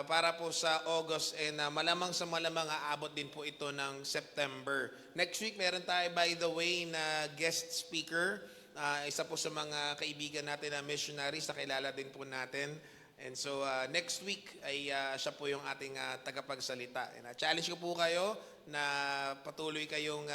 para po sa August and malamang sa malamang aabot din po ito ng September. Next week meron tayo by the way na guest speaker. Isa po sa mga kaibigan natin na missionaries na kilala din po natin. And so next week ay siya po yung ating tagapagsalita. And challenge ko po kayo na patuloy kayong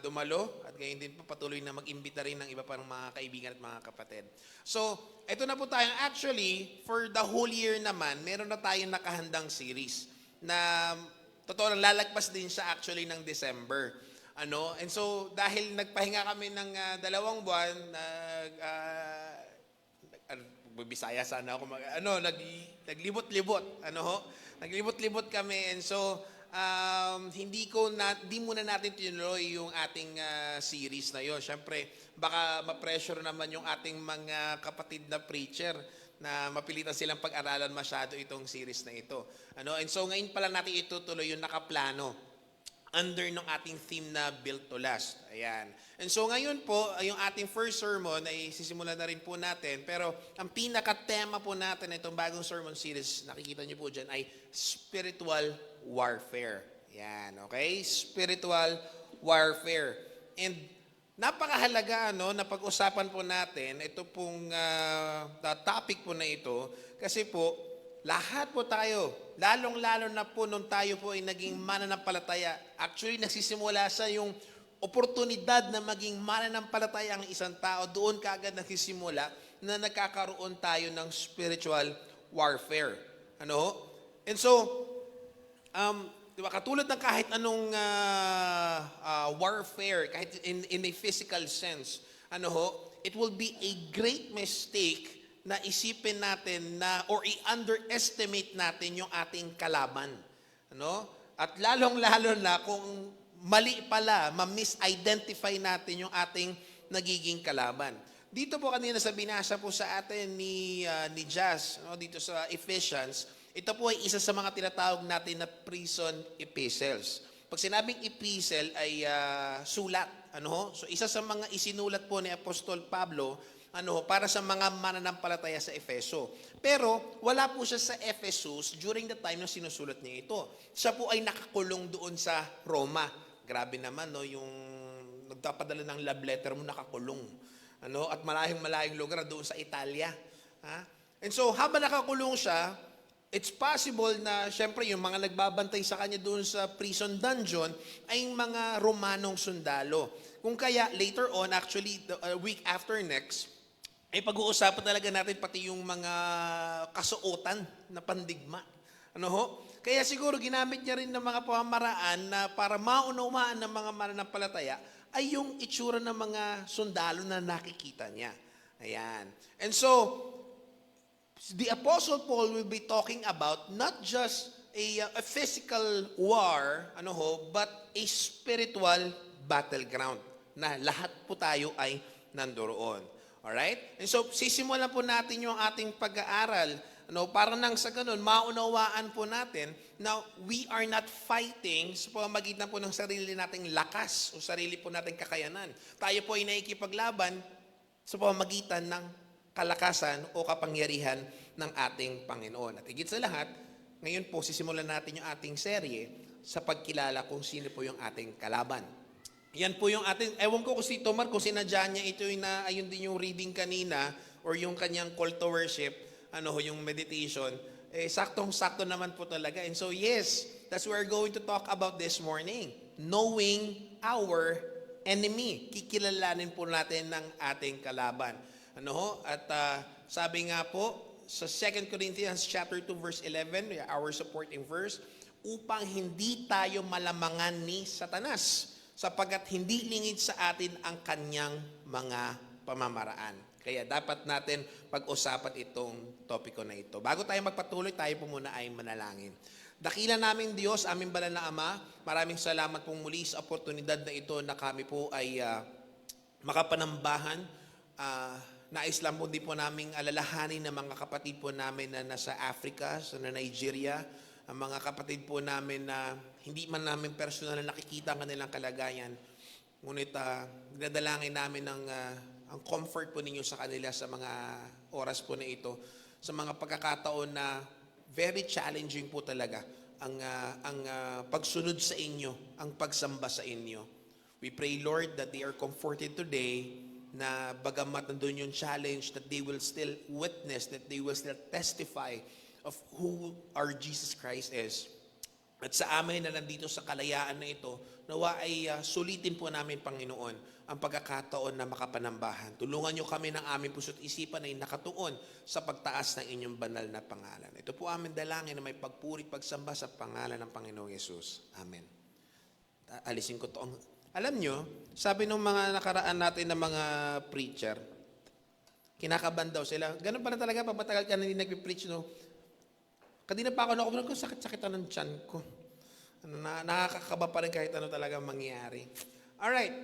dumalo at gayon din po patuloy na mag-imbita rin ng iba pang mga kaibigan at mga kapatid. So, ito na po tayo. Actually, for the whole year naman, meron na tayong nakahandang series na totoo lang lalagpas din siya actually ng December. And so, dahil nagpahinga kami ng 2 buwan, Bisaya sana ako naglibot-libot naglibot-libot kami, and so hindi muna natin tinuloy yung ating series na yon. Syempre baka ma-pressure naman yung ating mga kapatid na preacher na mapilitan silang pag-aralan masyado itong series na ito. And so ngayon pala natin itutuloy yung nakaplano under ng ating theme na Built to Last. Ayan. And so ngayon po, yung ating first sermon ay sisimulan na rin po natin. Pero ang pinaka-tema po natin itong bagong sermon series, nakikita niyo po dyan, ay spiritual warfare. Ayan, okay? Spiritual warfare. And napakahalaga na pag-usapan po natin ito pong topic po na ito kasi po lahat po tayo, lalong-lalo na po nung tayo po ay naging mananampalataya. Actually, nagsisimula sa yung oportunidad na maging mananampalataya ang isang tao. Doon kaagad nagsisimula na nagkakaroon tayo ng spiritual warfare. And so, diba, katulad ng kahit anong warfare, kahit in a physical sense, it will be a great mistake na isipin natin or i-underestimate natin yung ating kalaban. At lalong-lalo na kung mali pala, ma-misidentify natin yung ating nagiging kalaban. Dito po kanina sa binasa po sa atin ni Jazz, dito sa Ephesians, ito po ay isa sa mga tinatawag natin na prison epistles. Pag sinabing epistle ay sulat. So isa sa mga isinulat po ni Apostol Pablo para sa mga mananampalataya sa Efeso. Pero wala po siya sa Ephesus during the time na sinusulat niya ito. Siya po ay nakakulong doon sa Roma. Grabe naman, yung nagpapadala ng love letter mo nakakulong. At malayong lugar doon sa Italia. And so habang nakakulong siya, it's possible na syempre yung mga nagbabantay sa kanya doon sa prison dungeon ay yung mga Romanong sundalo. Kung kaya later on, actually the week after next, ay pag-uusapan talaga natin pati yung mga kasuotan na pandigma. Kaya siguro ginamit niya rin ng mga pamamaraan na para maunawaan ng mga mananampalataya ay yung itsura ng mga sundalo na nakikita niya. Ayan. And so, the Apostle Paul will be talking about not just a physical war, but a spiritual battleground na lahat po tayo ay nandoroon. Alright? And so, sisimulan po natin yung ating pag-aaral. Para nang sa ganun, maunawaan po natin na we are not fighting sa pamamagitan po ng sarili nating lakas o sarili po nating kakayanan. Tayo po ay nakikipaglaban sa pamamagitan ng kalakasan o kapangyarihan ng ating Panginoon. At higit sa lahat, ngayon po sisimulan natin yung ating serye sa pagkilala kung sino po yung ating kalaban. Yan po yung ating, ewan ko kung si Tomar, kung sinadya niya ito yung ayun din yung reading kanina or yung kanyang call to worship, yung meditation, saktong-sakto naman po talaga. And so yes, that's what we're going to talk about this morning. Knowing our enemy. Kikilalanin po natin ng ating kalaban. At sabi nga po sa 2 Corinthians chapter 2 verse 11, our supporting verse, upang hindi tayo malamangan ni Satanas, sapagkat hindi lingid sa atin ang kanyang mga pamamaraan. Kaya dapat natin pag-usapan itong topiko na ito. Bago tayo magpatuloy, tayo po muna ay manalangin. Dakila naming Diyos, aming banal na Ama, maraming salamat pong muli sa oportunidad na ito na kami po ay makapanambahan. Nais lang po din po naming alalahanin ng mga kapatid po namin na nasa Africa, sa Nigeria, ang mga kapatid po namin na hindi man namin personal na nakikita ang kanilang kalagayan. Ngunit dinadalangin namin ang comfort po ninyo sa kanila sa mga oras po na ito, sa mga pagkakataon na very challenging po talaga ang pagsunod sa inyo, ang pagsamba sa inyo. We pray, Lord, that they are comforted today na bagamat nandun yung challenge, that they will still witness, that they will still testify of who our Jesus Christ is. At sa amin na nandito sa kalayaan na ito, nawa ay sulitin po namin, Panginoon, ang pagkakataon na makapanambahan. Tulungan niyo kami ng aming puso't isipan ay nakatuon sa pagtaas ng inyong banal na pangalan. Ito po aming dalangin na may pagpuri, pagsamba sa pangalan ng Panginoong Yesus. Amen. Alisin ko to. Alam nyo, sabi ng mga nakaraan natin ng mga preacher, kinakabahan daw sila. Ganun pala talaga, pag matagal ka na hindi nagpipreach, no? Kanina pa ako nakubunan ko, sakit-sakitan ng tiyan ko. Nakakakaba pa rin kahit ano talaga mangyayari. Alright.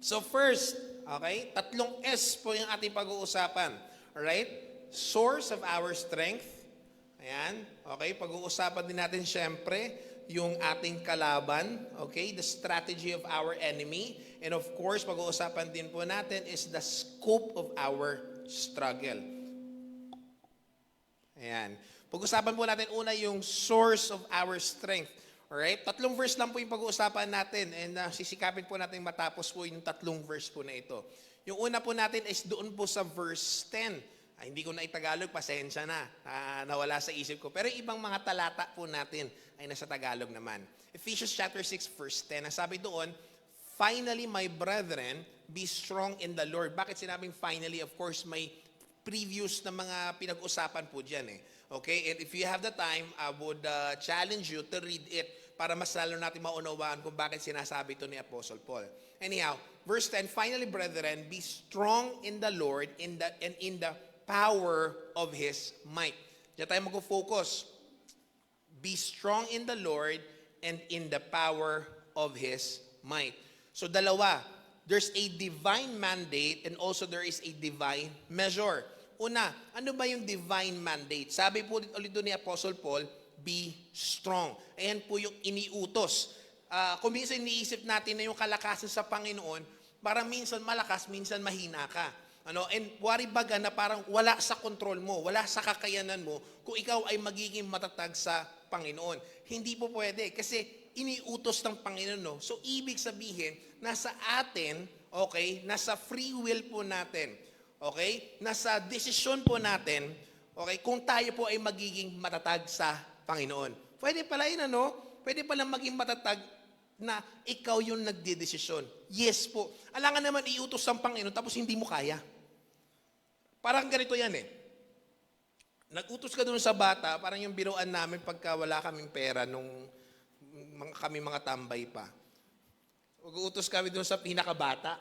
So first, okay, 3 S po yung ating pag-uusapan. Alright? Source of our strength. Ayan. Okay, pag-uusapan din natin syempre yung ating kalaban. Okay, the strategy of our enemy. And of course, pag-uusapan din po natin is the scope of our struggle. Ayan. Pag-usapan po natin una yung source of our strength. Alright? 3 verse lang po yung pag-uusapan natin and sisikapin po natin matapos po yung 3 verse po na ito. Yung una po natin is doon po sa verse 10. Hindi ko na itagalog, pasensya na. Nawala sa isip ko. Pero ibang mga talata po natin ay nasa Tagalog naman. Ephesians chapter 6 verse 10. Ang sabi doon, finally, my brethren, be strong in the Lord. Bakit sinabing finally? Of course, may previous na mga pinag-usapan po dyan eh. Okay, and if you have the time, I would challenge you to read it para mas lalo natin maunawaan kung bakit sinasabi ito ni Apostle Paul. Anyhow, verse 10, finally, brethren, be strong in the Lord and in the power of His might. Diyan tayo mag-focus. Be strong in the Lord and in the power of His might. So dalawa, there's a divine mandate and also there is a divine measure. Una, ano ba yung divine mandate? Sabi po ulit doon ni Apostle Paul, be strong. Ayan po yung iniutos. Kung minsan iniisip natin na yung kalakasan sa Panginoon, parang minsan malakas, minsan mahina ka. And wari baga na parang wala sa kontrol mo, wala sa kakayanan mo kung ikaw ay magiging matatag sa Panginoon. Hindi po pwede kasi iniutos ng Panginoon. No? So ibig sabihin, nasa atin, okay, nasa free will po natin. Okay? Nasa desisyon po natin, okay, kung tayo po ay magiging matatag sa Panginoon. Pwede pala yun, ano? Pwede pala maging matatag na ikaw yung nagdedesisyon. Yes po. Alangan naman iutos ng Panginoon tapos hindi mo kaya. Parang ganito yan eh. Nag-utos ka doon sa bata, parang yung biruan namin pagka wala kaming pera nung kami mga tambay pa. Mag-utos kami doon sa pinakabata.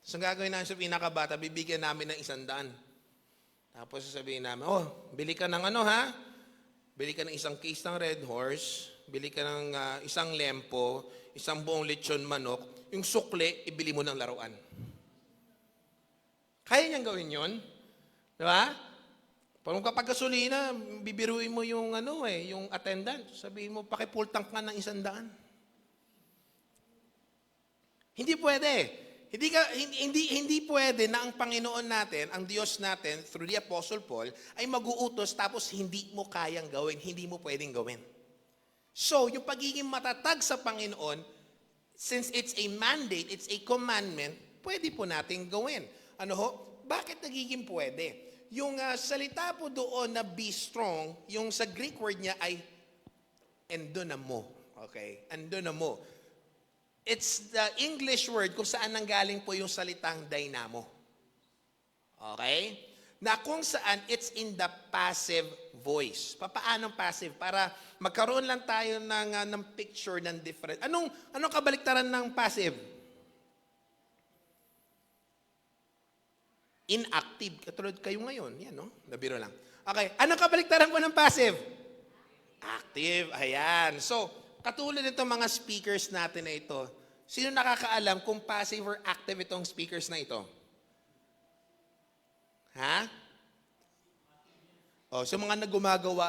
So, ang gagawin namin sa pinakabata, bibigyan namin ng 100. Tapos sasabihin namin, bili ka ng ano ha? Bili ka ng isang case ng Red Horse, bili ka ng isang lempo, isang buong lechon manok, yung sukle, ibili mo ng laruan. Kaya niyang gawin yun? Di ba? Parang kapag gasolina, bibiruin mo yung yung attendant. Sabihin mo, paki-full tank nga ng 100. Hindi pwede. Hindi pwede na ang Panginoon natin, ang Diyos natin, through the Apostle Paul, ay mag-uutos tapos hindi mo kayang gawin, hindi mo pwedeng gawin. So, yung pagiging matatag sa Panginoon, since it's a mandate, it's a commandment, pwede po natin gawin. Bakit nagiging pwede? Yung salita po doon na be strong, yung sa Greek word niya ay endonamo. Okay? Endonamo. It's the English word kung saan nanggaling po yung salitang dynamo. Okay? Na kung saan it's in the passive voice. Paano passive? Para magkaroon lang tayo ng picture ng different. Anong kabaliktaran ng passive? Inactive. Katulad kayo ngayon. Yan, no? Nabiro lang. Okay. Anong kabaliktaran po ng passive? Active. Ayan. So, katulad itong mga speakers natin na ito, sino nakakaalam kung passive or active itong speakers na ito? Ha? So mga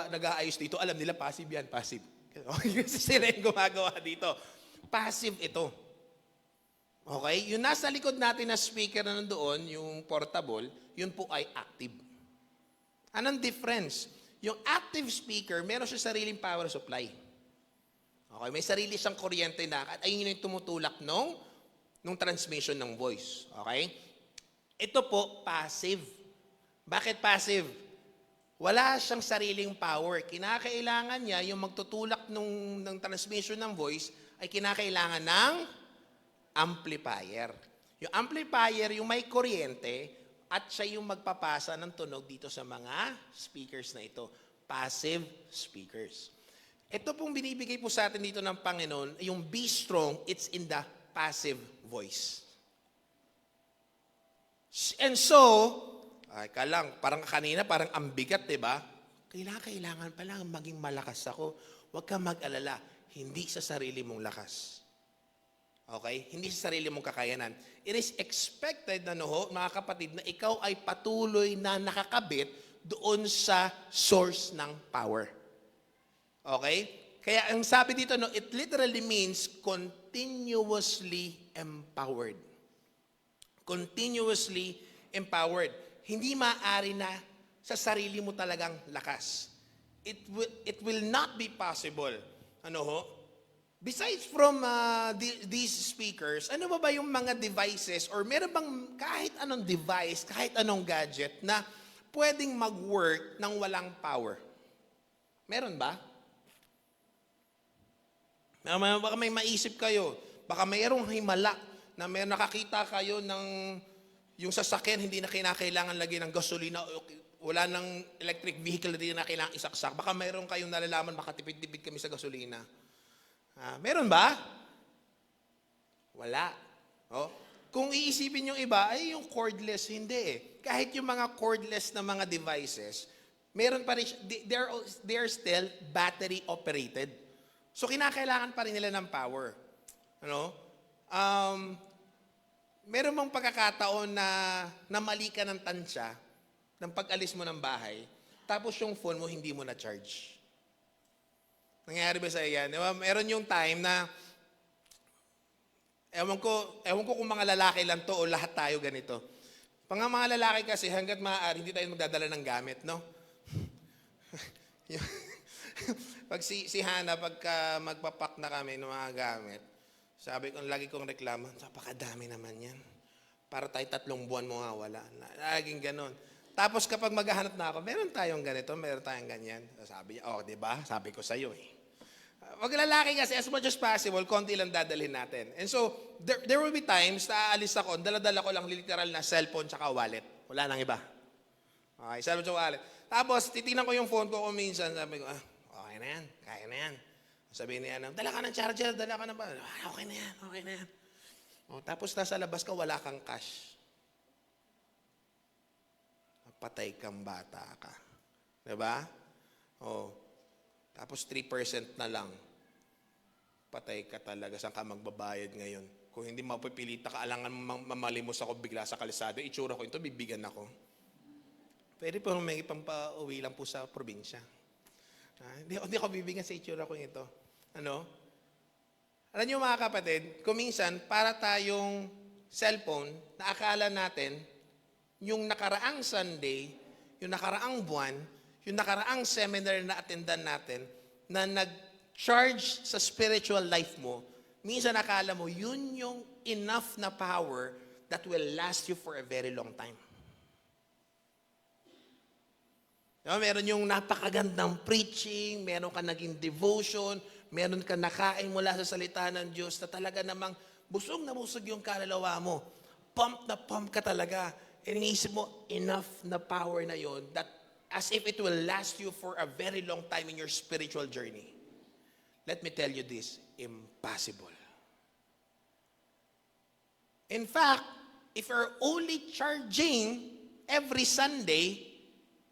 nag-aayos dito, alam nila passive yan, passive. Kasi sila yung gumagawa dito. Passive ito. Okay? Yung nasa likod natin na speaker na nandoon, yung portable, yun po ay active. Anong difference? Yung active speaker, meron siya sariling power supply. Okay, may sarili siyang kuryente na at ayun yung tumutulak nung transmission ng voice. Okay? Ito po, passive. Bakit passive? Wala siyang sariling power. Kinakailangan niya, yung magtutulak ng transmission ng voice, ay kinakailangan ng amplifier. Yung amplifier, yung may kuryente, at siya yung magpapasa ng tunog dito sa mga speakers na ito. Passive speakers. Ito pong binibigay po sa atin dito ng Panginoon, yung be strong, it's in the passive voice. And so, parang kanina, parang ambigat, di ba? Kailangan pa lang maging malakas ako. Huwag kang mag-alala, hindi sa sarili mong lakas. Okay? Hindi sa sarili mong kakayanan. It is expected mga kapatid, na ikaw ay patuloy na nakakabit doon sa source ng power. Okay? Kaya ang sabi dito, it literally means continuously empowered. Continuously empowered. Hindi maaari na sa sarili mo talagang lakas. It will not be possible. Besides from these speakers, ano ba yung mga devices or meron bang kahit anong device, kahit anong gadget na pwedeng mag-work ng walang power? Meron ba? Baka may maisip kayo, baka mayroong himala na may nakakita kayo ng yung sasakyan hindi na kinakailangan lagyan ng gasolina, wala ng electric vehicle na hindi na kailangan isaksak. Baka mayroong kayong nalalaman, makatipid-tipid kami sa gasolina. Meron ba? Wala. Kung iisipin yung iba, ay yung cordless, hindi eh. Kahit yung mga cordless na mga devices, meron pa rin, they are still battery operated. So, kinakailangan pa rin nila ng power. Meron mong pagkakataon na mali ka ng tansya ng pag-alis mo ng bahay, tapos yung phone mo hindi mo na-charge. Nangyayari ba sa yan? Diba? Meron yung time na, ewan ko kung mga lalaki lang to o lahat tayo ganito. Pang mga lalaki kasi, hanggat maaari, hindi tayo magdadala ng gamit, no? Pag si Hana, pagka magpapak na kami ng mga gamit, sabi ko, lagi kong reklamo, napakadami naman yan. Para tayo 3 buwan mo nga wala. Laging ganon. Tapos kapag maghahanap na ako, meron tayong ganito, meron tayong ganyan. Sabi niya, di ba? Sabi ko sa'yo eh. Wag lalaki kasi, as much as possible, konti lang dadalhin natin. And so, there will be times na aalis ako, dala-dala ko lang literal na cellphone tsaka wallet. Wala nang iba. Okay, cellphone tsaka wallet. Tapos, titingnan ko yung phone ko kung minsan, sabi ko, okay na yan, kaya na yan. Sabi niya, dala ka ng charger, dala ka ng ba? Okay na yan. Tapos nasa labas ka, wala kang cash. Patay kang bata ka. Diba? Tapos 3% na lang. Patay ka talaga. Saan ka magbabayad ngayon? Kung hindi mapipilita ka, alangan mamalimos ako bigla sa kalsada, itsura ko ito, bibigan ako. Pwede po may pampauwi lang po sa probinsya. Hindi ako bibigyan sa itsura ko ito. Alam niyo mga kapatid, kung minsan, para tayong cellphone, na akala natin, yung nakaraang Sunday, yung nakaraang buwan, yung nakaraang seminar na attendan natin, na nag-charge sa spiritual life mo, minsan akala mo, yun yung enough na power that will last you for a very long time. Meron yung napakagandang preaching, meron ka naging devotion, meron ka nakain mula sa salita ng Diyos na talaga namang busog na busog yung kaluluwa mo. Pump na pump ka talaga. Iniisip mo, enough na power na yon that as if it will last you for a very long time in your spiritual journey. Let me tell you this, impossible. In fact, if you're only charging every Sunday,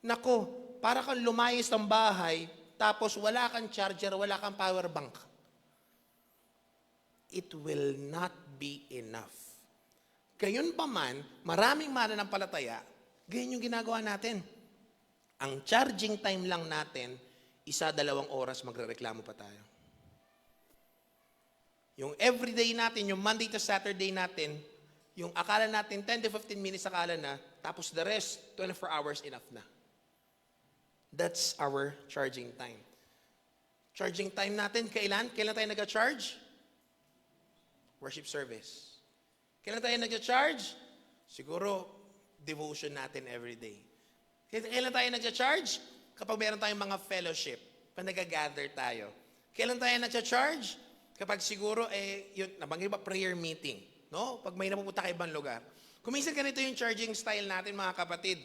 nako, para kang lumayas ng bahay, tapos wala kang charger, wala kang power bank. It will not be enough. Gayon pa man, maraming mananampalataya, ganyan yung ginagawa natin. Ang charging time lang natin, 1-2 oras magrereklamo pa tayo. Yung everyday natin, yung Monday to Saturday natin, yung akala natin 10 to 15 minutes akala na, tapos the rest, 24 hours enough na. That's our charging time. Charging time natin, kailan? Kailan tayo nag-charge? Worship service. Kailan tayo nag-charge? Siguro, devotion natin every day. Kailan tayo nag-charge? Kapag meron tayong mga fellowship, pag nag-gather tayo. Kailan tayo nag-charge? Kapag siguro, yun, nabanggit ba, prayer meeting. No? Pag may napupunta ka ibang lugar. Kung minsan ganito yung charging style natin, mga kapatid,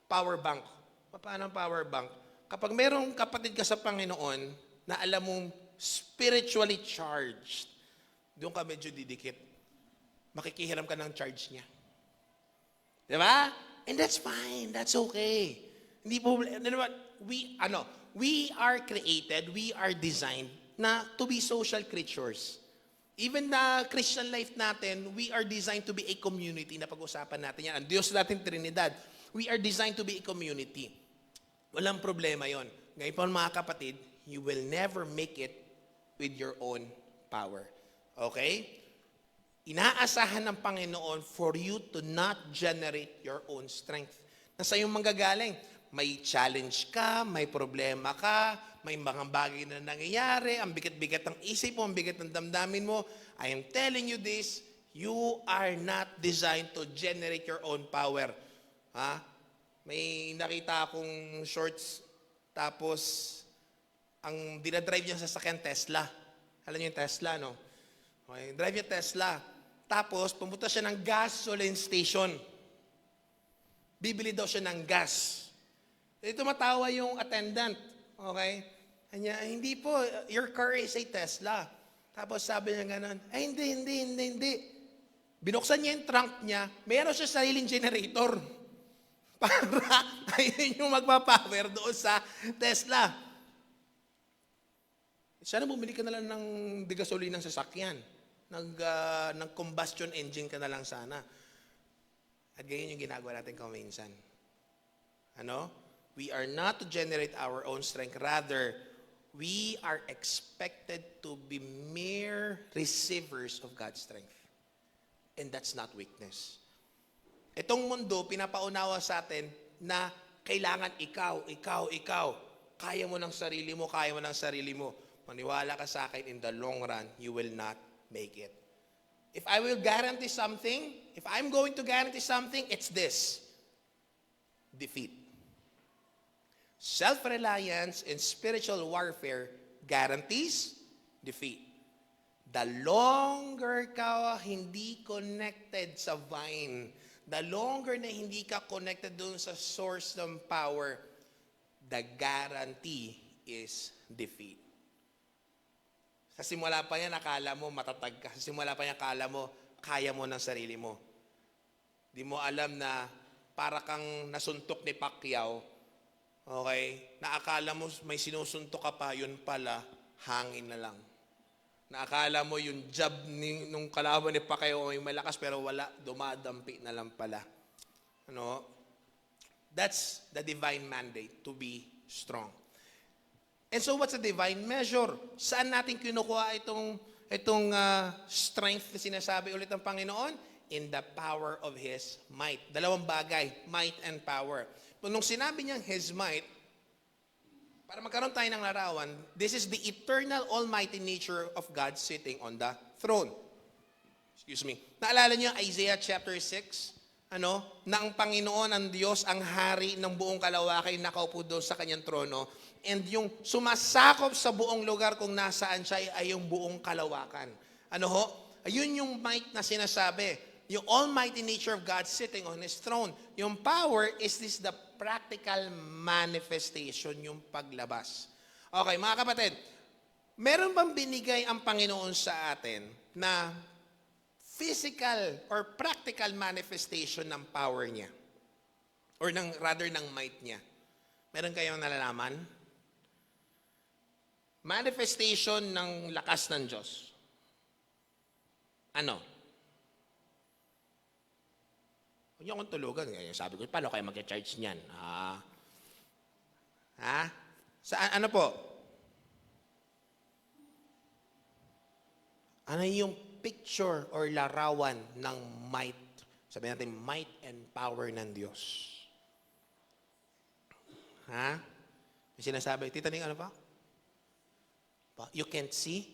power bank. Paano ang power bank? Kapag merong kapatid ka sa Panginoon na alam mong spiritually charged, doon ka medyo didikit. Makikihiram ka ng charge niya. Diba? And that's fine. That's okay. Hindi po, we are created, we are designed na to be social creatures. Even the Christian life natin, we are designed to be a community na pag-usapan natin yan. Ang Diyos natin Trinidad, we are designed to be a community. Walang problema yon. Ngayon po mga kapatid, you will never make it with your own power. Okay? Inaasahan ng Panginoon for you to not generate your own strength. Nasa iyong manggagaling, may challenge ka, may problema ka, may mga bagay na nangyayari, ang bigat-bigat ng isip mo, ang bigat ng damdamin mo. I am telling you this, you are not designed to generate your own power. Ha? May nakita akong shorts, tapos ang dinadrive niya sa sasakyan Tesla. Alam niyo yung Tesla, no? Okay, drive yung Tesla. Tapos, pumunta siya ng gasoline station. Bibili daw siya ng gas. Tumatawa yung attendant. Okay? Kanya, hindi po, your car is a Tesla. Tapos sabi niya gano'n, ay hindi. Binuksan niya yung trunk niya, meron siya sariling generator. Para ayun yung magpapower doon sa Tesla. Sana bumili ka na lang ng gasoline ng sasakyan. Ng combustion engine ka na lang sana. At ganyan yung ginagawa natin kuminsan. Ano? We are not to generate our own strength. Rather, we are expected to be mere receivers of God's strength. And that's not weakness. Itong mundo, pinapaunawa sa atin na kailangan ikaw. Kaya mo ng sarili mo. Maniwala ka sa akin, in the long run, you will not make it. If I will guarantee something, if I'm going to guarantee something, it's this. Defeat. Self-reliance and spiritual warfare guarantees defeat. The longer ka hindi connected sa vine, the longer na hindi ka connected doon sa source ng power, the guarantee is defeat. Sa simula pa yan, akala mo matatag ka. Sa simula pa yan, akala mo kaya mo ng sarili mo. Di mo alam na para kang nasuntok ni Pacquiao, okay? Na akala mo may sinusuntok ka pa, yun pala, hangin na lang. Na akala mo yung jab nung kalaban ni Pacquiao may malakas pero wala, dumadampi na lang pala. Ano? That's the divine mandate, to be strong. And so what's a divine measure? Saan natin kinukuha itong strength na sinasabi ulit ng Panginoon? In the power of His might. Dalawang bagay, might and power. Nung sinabi niyang His might, para magkaroon tayo ng larawan, this is the eternal almighty nature of God sitting on the throne. Excuse me. Naalala niyo Isaiah chapter 6? Na ang Panginoon, ang Diyos, ang hari ng buong kalawakay nakaupo doon sa kanyang trono. And yung sumasakop sa buong lugar kung nasaan siya ay yung buong kalawakan. Ayun yung might na sinasabi. Yung almighty nature of God sitting on His throne. Yung power is this the practical manifestation, yung paglabas. Okay, mga kapatid, meron bang binigay ang Panginoon sa atin na physical or practical manifestation ng power niya? Or rather ng might niya? Meron kayong nalalaman? Manifestation ng lakas ng Diyos. Ano? Huwag niyo akong tulugan. Sabi ko, paano kayo mag-charge niyan? Ano po? Ano yung picture or larawan ng might? Sabihin natin, might and power ng Diyos. Yung sinasabi, Tita Ning, ano pa? You can't see?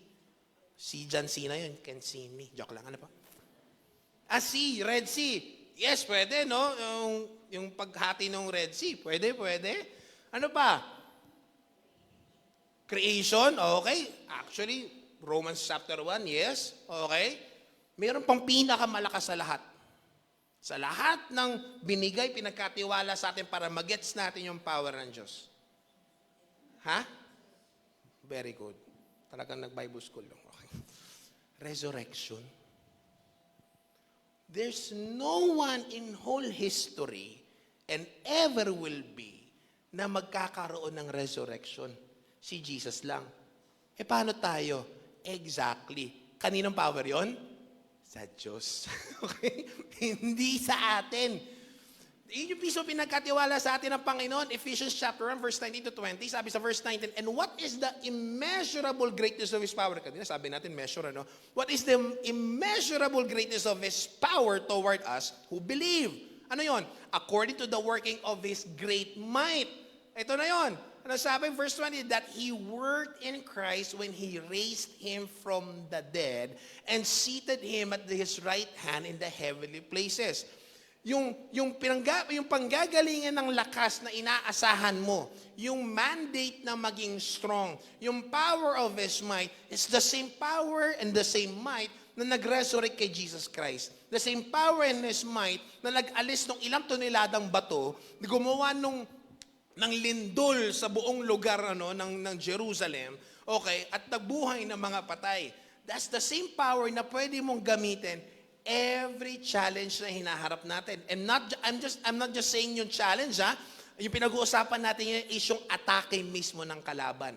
Si John Cena yun, can't see me. Joke lang, ano pa? Sea, Red Sea. Yes, pwede, no? Yung paghati ng Red Sea, pwede. Ano pa? Creation, okay. Actually, Romans chapter 1, yes, okay. Meron pang pinakamalakas sa lahat. Sa lahat ng binigay, pinagkatiwala sa atin para magets natin yung power ng Diyos. Ha? Very good. Talagang nag-Bible school lang. Okay. Resurrection. There's no one in whole history and ever will be na magkakaroon ng resurrection. Si Jesus lang. Paano tayo? Exactly. Kaninong power yon? Sa Diyos. Okay? Hindi sa atin. Yung piso pinagkatiwala sa atin ng Panginoon, Ephesians chapter 1, verse 19 to 20, sabi sa verse 19, and what is the immeasurable greatness of His power? Kanina sabi natin, measure, ano? What is the immeasurable greatness of His power toward us who believe? Ano yon? According to the working of His great might. Ito na yon. Ano sabi? Verse 20, that He worked in Christ when He raised Him from the dead and seated Him at His right hand in the heavenly places. Yung panggagalingan ng lakas na inaasahan mo, yung mandate na maging strong, yung power of His might, is the same power and the same might na nag-resurrect kay Jesus Christ. The same power and His might na nag-alis ng ilang toneladang bato, gumawa ng lindol sa buong lugar ng Jerusalem, okay, at nagbuhay ng mga patay. That's the same power na pwede mong gamitin every challenge na hinaharap natin. And I'm not just saying yung challenge, ha? Yung pinag-uusapan natin yun is yung atake mismo ng kalaban.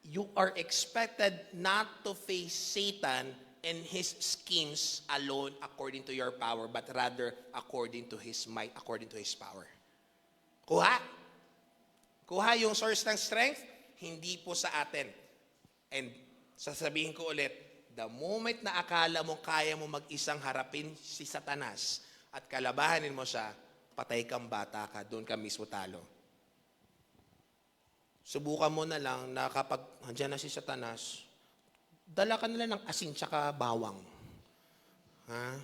You are expected not to face Satan and his schemes alone according to your power, but rather according to his might, according to his power. Kuha yung source ng strength, hindi po sa atin. And sasabihin ko ulit, the moment na akala mo kaya mo mag-isang harapin si Satanas at kalabahanin mo siya, patay kang bata ka, doon ka mismo talo. Subukan mo na lang na kapag andyan na si Satanas, dala ka nila ng asin tsaka bawang. Ha?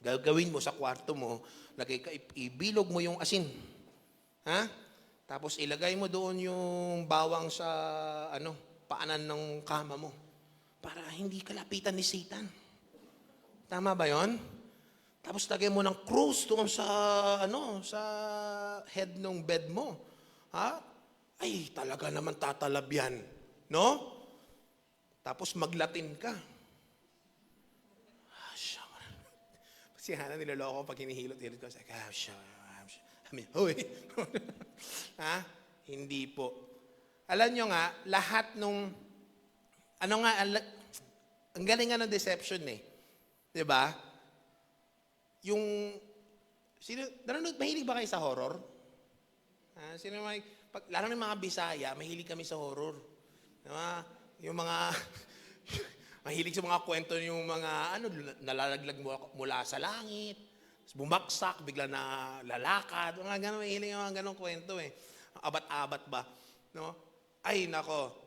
Gagawin mo sa kwarto mo, ibilog mo yung asin. Ha? Tapos ilagay mo doon yung bawang sa paanan ng kama mo. Para hindi kalapitan ni Satan. Tama ba yon? Tapos lagay mo ng cross doon sa head ng bed mo. Ha? Ay, talaga naman tatalab yan. No? Tapos maglatin ka. Si Hana niloloko pag hinihilot-hilot ko. Huy. Ha? Hindi po. Alam nyo nga, lahat nung ang galing nga ng deception eh. 'Di ba? Mahilig ba kayo sa horror? Lalo ng mga Bisaya, mahilig kami sa horror. Diba? Yung mga, mahilig sa mga kwento yung mga, nalalaglag mula sa langit, bumaksak, bigla na lalakad, mga ganun, mahilig yung mga ganun kwento eh. Abat-abat ba? No? Ay, nako.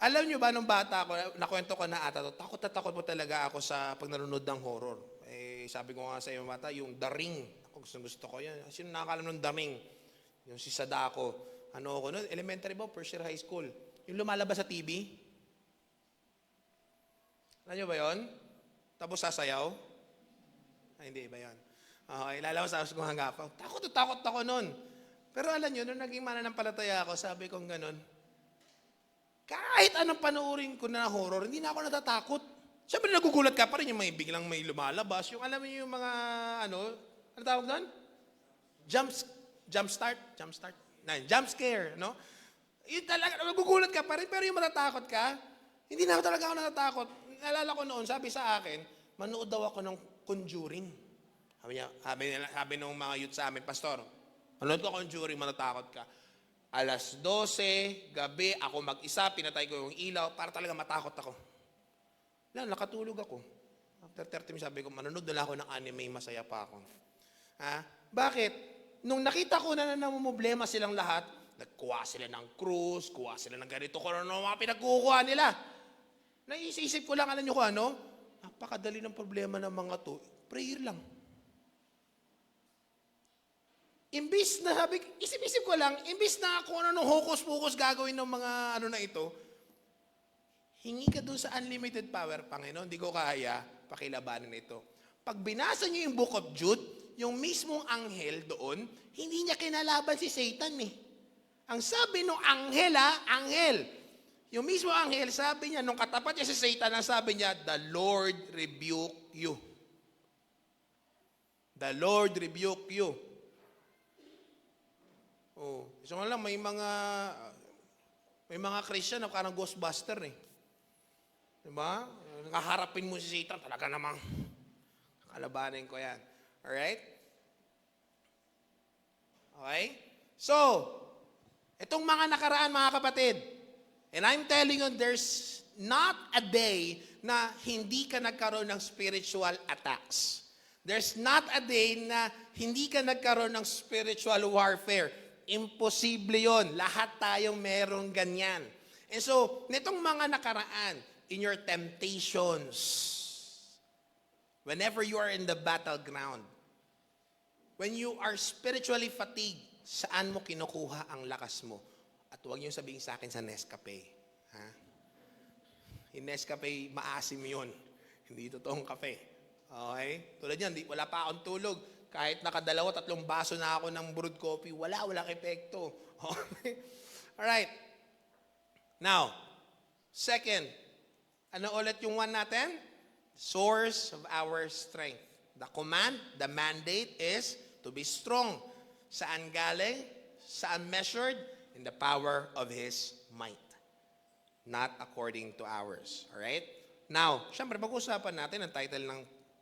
Alam nyo ba, nung bata ako, nakwento ko na ata to, takot na takot po talaga ako sa pag nanonood ng horror. Sabi ko nga sa iyo bata, yung The Ring. Ako gusto ko yan. Sino nakakalam ng The Ring? Yung si Sadako. Ako nun? Elementary ba? First year high school. Yung lumalabas sa TV. Alam nyo ba yun? Tapos sasayaw? Ay, hindi ba yun? Okay, lalabas sa kong hanggapaw. Takot ako nun. Pero alam nyo, nung naging mananampalataya ako, sabi kong ganun, kahit anong panoorin ko na horror, hindi na ako natatakot. Siyempre nagugulat ka pa rin yung biglang may lumalabas. Yung alam mo yung mga, ano tawag doon? Jump scare, no? Yun talaga, nagugulat ka pa rin, pero yung matatakot ka, hindi na talaga ako natatakot. Naalala ko noon, sabi sa akin, manood daw ako ng Conjuring. Sabi ng mga youth sa amin, Pastor, manood ko Conjuring, matatakot ka. 12:00 gabi, ako mag-isa, pinatay ko yung ilaw, para talaga matakot ako. Nakatulog ako. After 30 minutes, sabi ko, manonood na ako ng anime, masaya pa ako. Ha? Bakit? Nung nakita ko na namumblema silang lahat, Nagkuha sila ng krus, kuha sila ng ganito, kung ano mga pinagkukuha nila. Naisip ko lang, alam nyo kung ano? Napakadali ng problema ng mga to. Prayer lang. Imbis na, isip-isip ko lang, imbis na kung ano nung hokus-pokus gagawin ng mga ano na ito, hingi ka dun sa unlimited power, Panginoon, hindi ko kaya, pakilabanin ito. Pag binasa nyo yung Book of Jude, yung mismong anghel doon, hindi niya kinalaban si Satan eh. Ang sabi nung anghel anghel. Yung mismo anghel, sabi niya, nung katapat niya si Satan, ang sabi niya, the Lord rebuke you. The Lord rebuke you. Oh, so nga lang, may mga Christian na parang Ghostbuster eh. Diba? Nakaharapin mo si Satan, talaga namang kalabanin ko yan. Alright? Okay? So, itong mga nakaraan, mga kapatid, and I'm telling you, there's not a day na hindi ka nagkaroon ng spiritual attacks. There's not a day na hindi ka nagkaroon ng spiritual warfare. Imposible yon. Lahat tayong merong ganyan. And so, nitong mga nakaraan, in your temptations, whenever you are in the battleground, when you are spiritually fatigued, saan mo kinukuha ang lakas mo? At huwag niyo sabihin sa akin sa Nescafe. Ha? Yung Nescafe, maasim yun. Hindi totoong kape. Okay? Tulad yan, wala pa akong tulog. Kahit nakadalawa, 3 baso na ako ng brewed coffee, walang epekto. Okay? Alright. Now, second, ano ulit yung one natin? Source of our strength. The command, the mandate is to be strong. Saan galing? Saan measured? In the power of His might. Not according to ours. Alright? Now, syempre, pag-usapan natin, ang title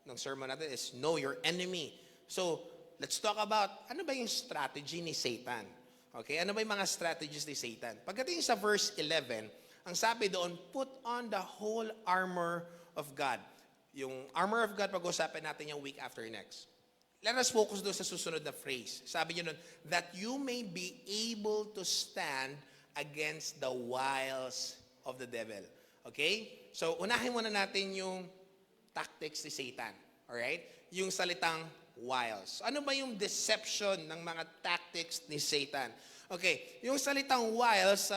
ng sermon natin is Know Your Enemy. So, let's talk about, ano ba yung strategy ni Satan? Okay? Ano ba yung mga strategies ni Satan? Pagdating sa verse 11, ang sabi doon, put on the whole armor of God. Yung armor of God, pag-usapan natin yung week after next. Let us focus doon sa susunod na phrase. Sabi niyo doon, that you may be able to stand against the wiles of the devil. Okay? So, unahin muna natin yung tactics ni Satan. Alright? Yung salitang wiles. Ano ba yung deception ng mga tactics ni Satan? Okay, yung salitang wiles,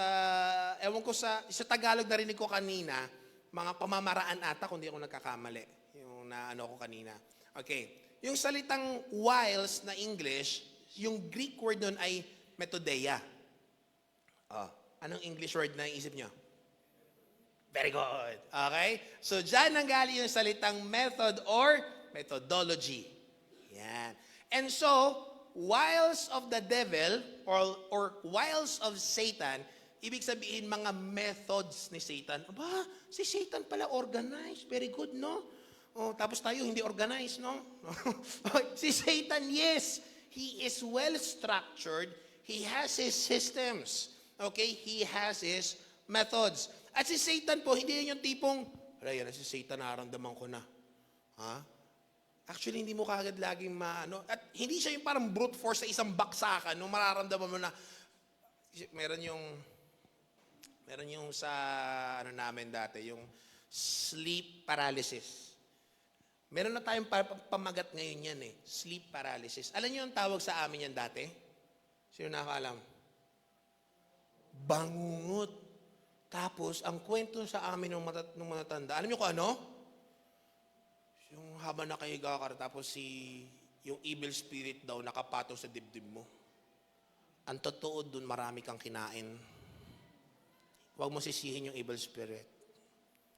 ewan ko sa Tagalog narinig ko kanina, mga pamamaraan ata kung di ako nagkakamali. Yung naano ko kanina. Okay, yung salitang wiles na English, yung Greek word nun ay methodeia. Anong English word na isip nyo? Very good. Okay? So, dyan nanggaling yung salitang method or methodology. Yan. And so, wiles of the devil or wiles of Satan, ibig sabihin mga methods ni Satan. Aba, si Satan pala organized. Very good, no? Oh, tapos tayo hindi organized, no? Si Satan, yes, he is well structured. He has his systems. Okay? He has his methods. At si Satan po, hindi yun yung tipong, yan si Satan, nararamdaman ko na. Ha? Actually, hindi mo kagad laging maano. At hindi siya yung parang brute force sa isang baksakan, nung mararamdaman mo na, meron yung sa, namin dati, yung sleep paralysis. Meron na tayong pamagat ngayon yan eh, sleep paralysis. Alam niyo yung tawag sa amin yan dati? Sino nakakaalam? Bangungot. Tapos, ang kwento sa amin ng matatanda, alam niyo kung ano? Yung habang nakahiga ka, tapos yung evil spirit daw nakapatong sa dibdib mo. Ang totoo dun, marami kang kinain. Huwag mo sisihin yung evil spirit.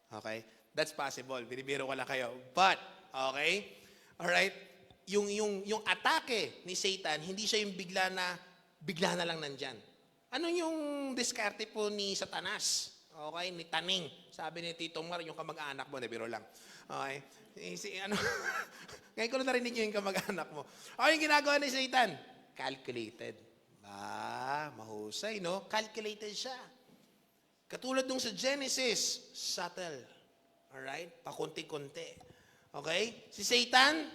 Okay? That's possible. Binibiro ko lang kayo. But, okay? Alright? Yung atake ni Satan, hindi siya yung bigla na lang nandyan. Ano yung diskarte po ni Satanas? Okay? Ni Taning. Sabi ni Tito Mar, yung kamag-anak mo, biro lang. Okay? Ngayon ko na narinig yung kamag-anak mo. Okay, yung ginagawa ni Satan? Calculated. Mahusay, no? Calculated siya. Katulad nung sa Genesis, subtle. Alright? Pakunti-kunti. Okay? Si Satan,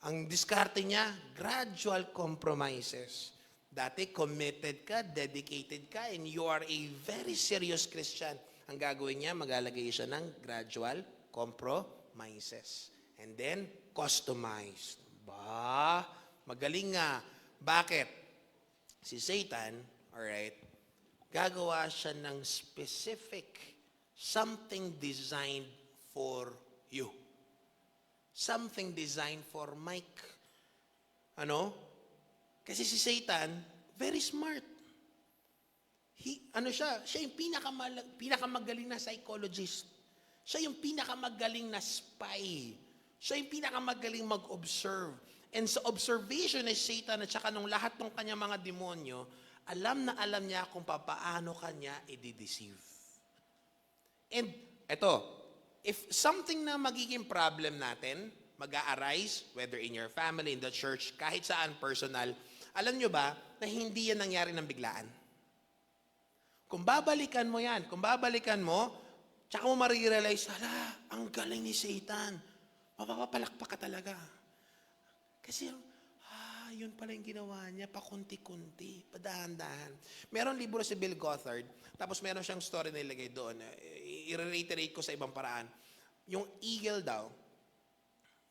ang diskarte niya, gradual compromises. Dati committed ka, dedicated ka, and you are a very serious Christian. Ang gagawin niya, maglalagay siya ng gradual compromises. And then, customized. Ba, magaling nga. Bakit? Si Satan, alright, gagawa siya ng specific, something designed for you. Something designed for Mike. Ano? Kasi si Satan, very smart. Siya yung pinakamagaling na psychologist. Siya yung pinakamagaling na spy. Siya yung pinakamagaling mag-observe. And sa observation ni Satan at saka nung lahat ng kanya mga demonyo, alam na alam niya kung paano kanya i-deceive. And eto, if something na magiging problem natin, mag-a-arise, whether in your family, in the church, kahit saan personal, alam nyo ba na hindi yan nangyari ng biglaan? Kung babalikan mo yan, tsaka mo marirealize, ang galing ni Satan. Mapapalakpak ka talaga. Kasi, yun pala yung ginawa niya, pakunti-kunti, padahan-dahan. Meron libro si Bill Gothard, tapos meron siyang story na ilagay doon. I-reiterate ko sa ibang paraan. Yung eagle daw,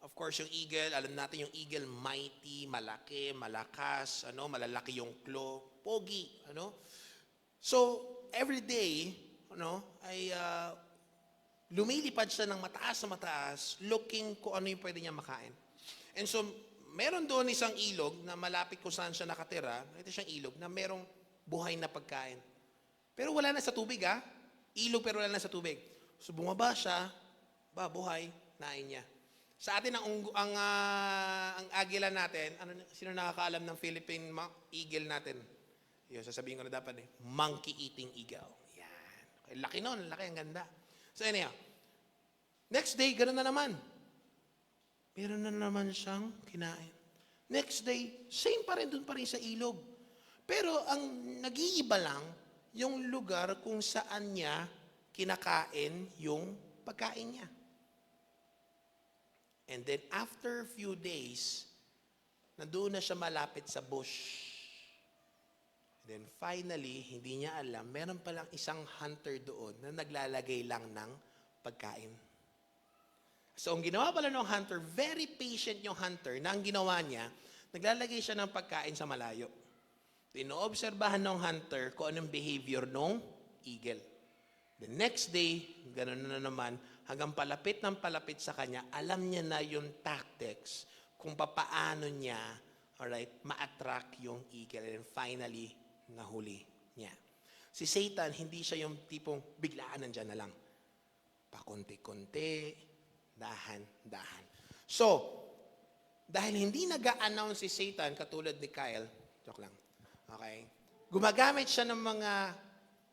of course, yung eagle, alam natin yung eagle, mighty, malaki, malakas, malalaki yung claw, pogi, So, every day, ay lumilipad siya ng mataas na mataas, looking kung ano yung pwede niya makain. And so, meron doon isang ilog na malapit kung saan siya nakatira, ito siyang ilog na merong buhay na pagkain. Pero wala na sa tubig, Ilog pero wala na sa tubig. So, bumaba siya, buhay, nain niya. Sa atin, ang agila natin, sino nakakaalam ng Philippine eagle natin? Yun, sasabihin ko na dapat monkey eating eagle. Yan. Okay, laki nun, laki, ang ganda. So anyhow, next day, ganoon na naman. Meron na naman siyang kinain. Next day, same pa rin, dun pa rin sa ilog. Pero ang nag-iiba lang, yung lugar kung saan niya kinakain yung pagkain niya. And then after a few days, nandoon na siya malapit sa bush. Then finally, hindi niya alam, meron palang isang hunter doon na naglalagay lang ng pagkain. So ang ginawa pala ng hunter, very patient yung hunter, na ang ginawa niya, naglalagay siya ng pagkain sa malayo. Inoobserbahan ng hunter kung anong behavior ng eagle. The next day, ganoon na naman, hanggang palapit ng palapit sa kanya, alam niya na yung tactics kung papaano niya, alright, ma-attract yung eagle. And finally, nahuli niya. Si Satan, hindi siya yung tipong biglaan nandyan na lang. Pakunti-kunti, dahan-dahan. So, dahil hindi nag-a-announce si Satan, katulad ni Kyle, joke lang, okay, gumagamit siya ng mga